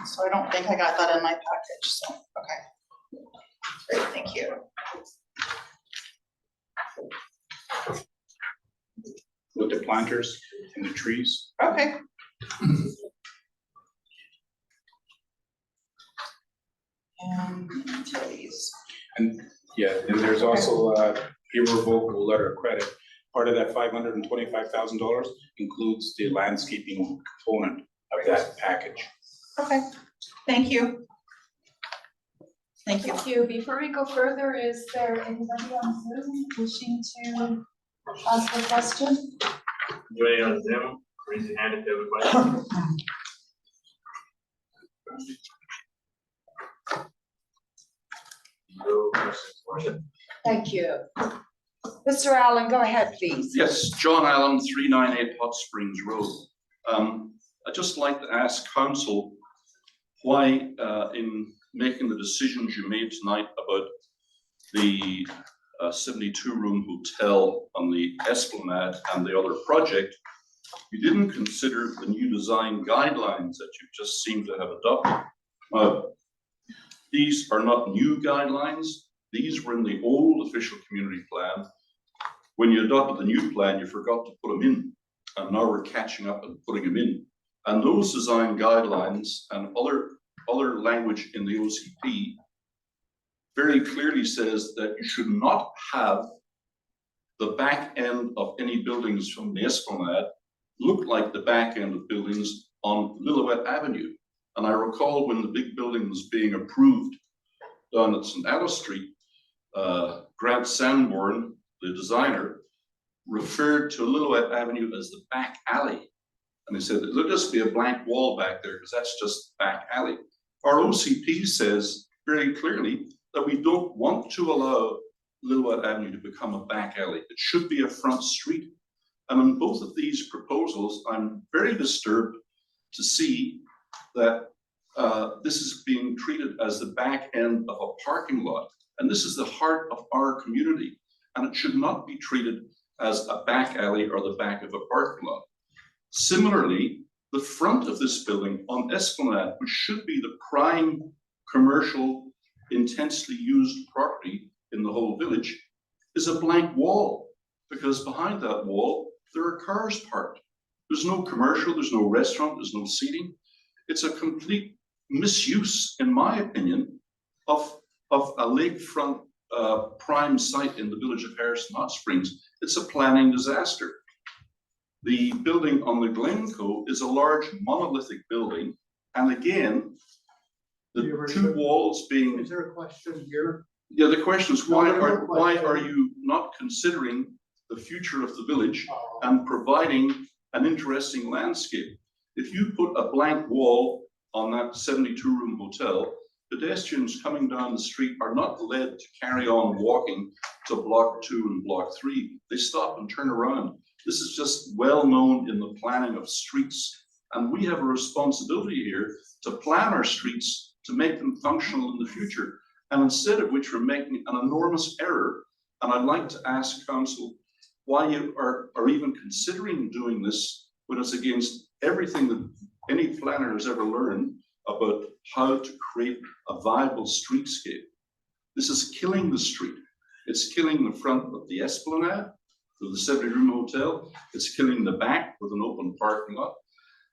So I don't think I got that in my package, so, okay. Great, thank you. With the planters and the trees. Okay. And utilities. And yeah, and there's also a irrevocable letter of credit. Part of that $525,000 includes the landscaping component of that package. Okay, thank you. Thank you. Thank you. Before we go further, is there anybody on Zoom wishing to ask a question? Anybody on Zoom, raise your hand if you have a question. No questions, worship. Thank you. Mr. Allen, go ahead, please. Yes, John Allen, 398 Hot Springs Road. I'd just like to ask council why, in making the decisions you made tonight about the 72-room hotel on the Esplanade and the other project, you didn't consider the new design guidelines that you just seem to have adopted. These are not new guidelines. These were in the old official community plan. When you adopted the new plan, you forgot to put them in. And now we're catching up and putting them in. And those design guidelines and other language in the OCP very clearly says that you should not have the back end of any buildings from the Esplanade look like the back end of buildings on Lillooet Avenue. And I recall when the big building was being approved down at St. Alice Street, Grant Sanborn, the designer, referred to Lillooet Avenue as the back alley. And he said, there'll just be a blank wall back there because that's just back alley. Our OCP says very clearly that we don't want to allow Lillooet Avenue to become a back alley. It should be a front street. And in both of these proposals, I'm very disturbed to see that this is being treated as the back end of a parking lot. And this is the heart of our community. And it should not be treated as a back alley or the back of a parking lot. Similarly, the front of this building on Esplanade, which should be the prime commercial, intensely used property in the whole village, is a blank wall, because behind that wall, there are cars parked. There's no commercial, there's no restaurant, there's no seating. It's a complete misuse, in my opinion, of a lakefront prime site in the village of Harrison Hot Springs. It's a planning disaster. The building on the Glencoe is a large monolithic building, and again, the Your two worship. walls being, Is there a question here? yeah, the question is, No, why there's no why question. are you not considering the future of the village and providing an interesting landscape? If you put a blank wall on that 72-room hotel, pedestrians coming down the street are not led to carry on walking to block 2 and block 3. They stop and turn around. This is just well known in the planning of streets. And we have a responsibility here to plan our streets to make them functional in the future. And instead of which, we're making an enormous error. And I'd like to ask council why you are even considering doing this when it's against everything that any planner has ever learned about how to create a viable streetscape. This is killing the street. It's killing the front of the Esplanade with the 70-room hotel. It's killing the back with an open parking lot.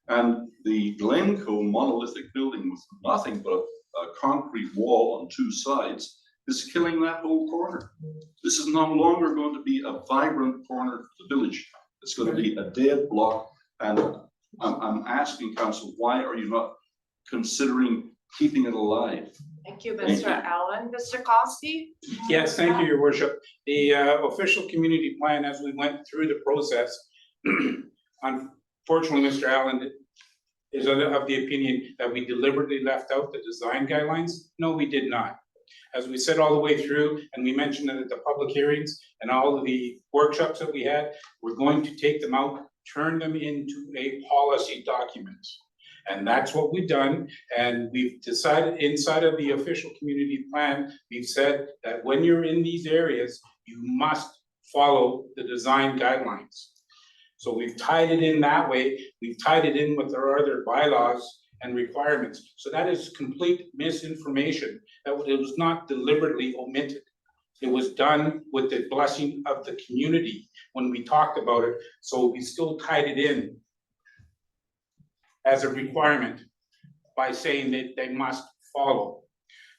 And the Glencoe monolithic building with nothing but a concrete wall on 2 sides is killing that whole corner. This is no longer going to be a vibrant corner of the village. It's going to be a dead block. And I'm asking council, why are you not considering keeping it alive? Thank you, Thank Mr. Allen. Mr. Costi? Yes, thank you, your worship. The official community plan, as we went through the process, unfortunately, Mr. Allen is of the opinion that we deliberately left out the design guidelines. No, we did not. As we said all the way through, and we mentioned it at the public hearings and all of the workshops that we had, we're going to take them out, turn them into a policy document. And that's what we've done. And we've decided inside of the official community plan, we've said that when you're in these areas, you must follow the design guidelines. So we've tied it in that way. We've tied it in with our other bylaws and requirements. So that is complete misinformation. That it was not deliberately omitted. It was done with the blessing of the community when we talked about it. So we still tied it in as a requirement by saying that they must follow.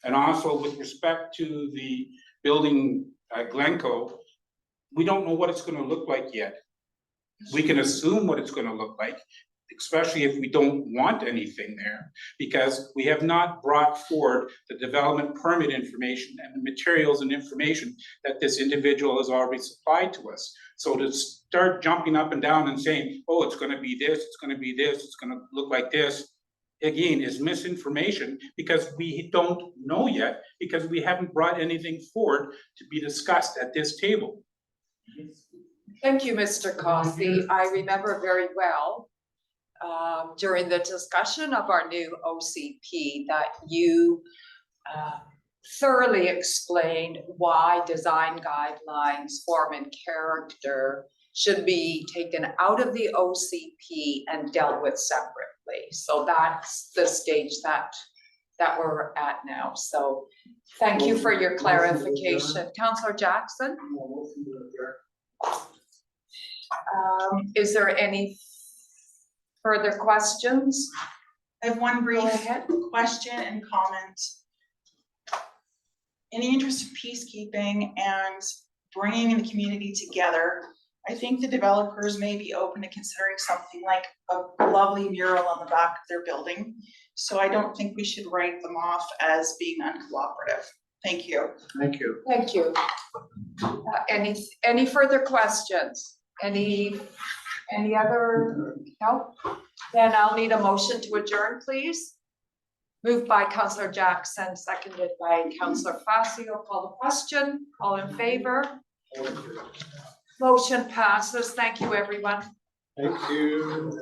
And also with respect to the building at Glencoe, we don't know what it's going to look like yet. We can assume what it's going to look like, especially if we don't want anything there, because we have not brought forward the development permit information and the materials and information that this individual has already supplied to us. So to start jumping up and down and saying, oh, it's going to be this, it's going to be this, it's going to look like this, again, is misinformation, because we don't know yet, because we haven't brought anything forward to be discussed at this table. Thank you, Mr. Costi. I remember very well during the discussion of our new OCP that you thoroughly explained why design guidelines, form and character should be taken out of the OCP and dealt with separately. So that's the stage that we're at now. So thank you for your clarification. Councillor Jackson? Is there any further questions? I have one brief Go ahead. question and comment. In the interest of peacekeeping and bringing the community together, I think the developers may be open to considering something like a lovely mural on the back of their building. So I don't think we should write them off as being uncooperative. Thank you. Thank you. Thank you. Any further questions? Any other, no? Then I'll need a motion to adjourn, please. Moved by Councillor Jackson, seconded by Councillor Facio. Call the question. All in favor? Motion passes. Thank you, everyone. Thank you.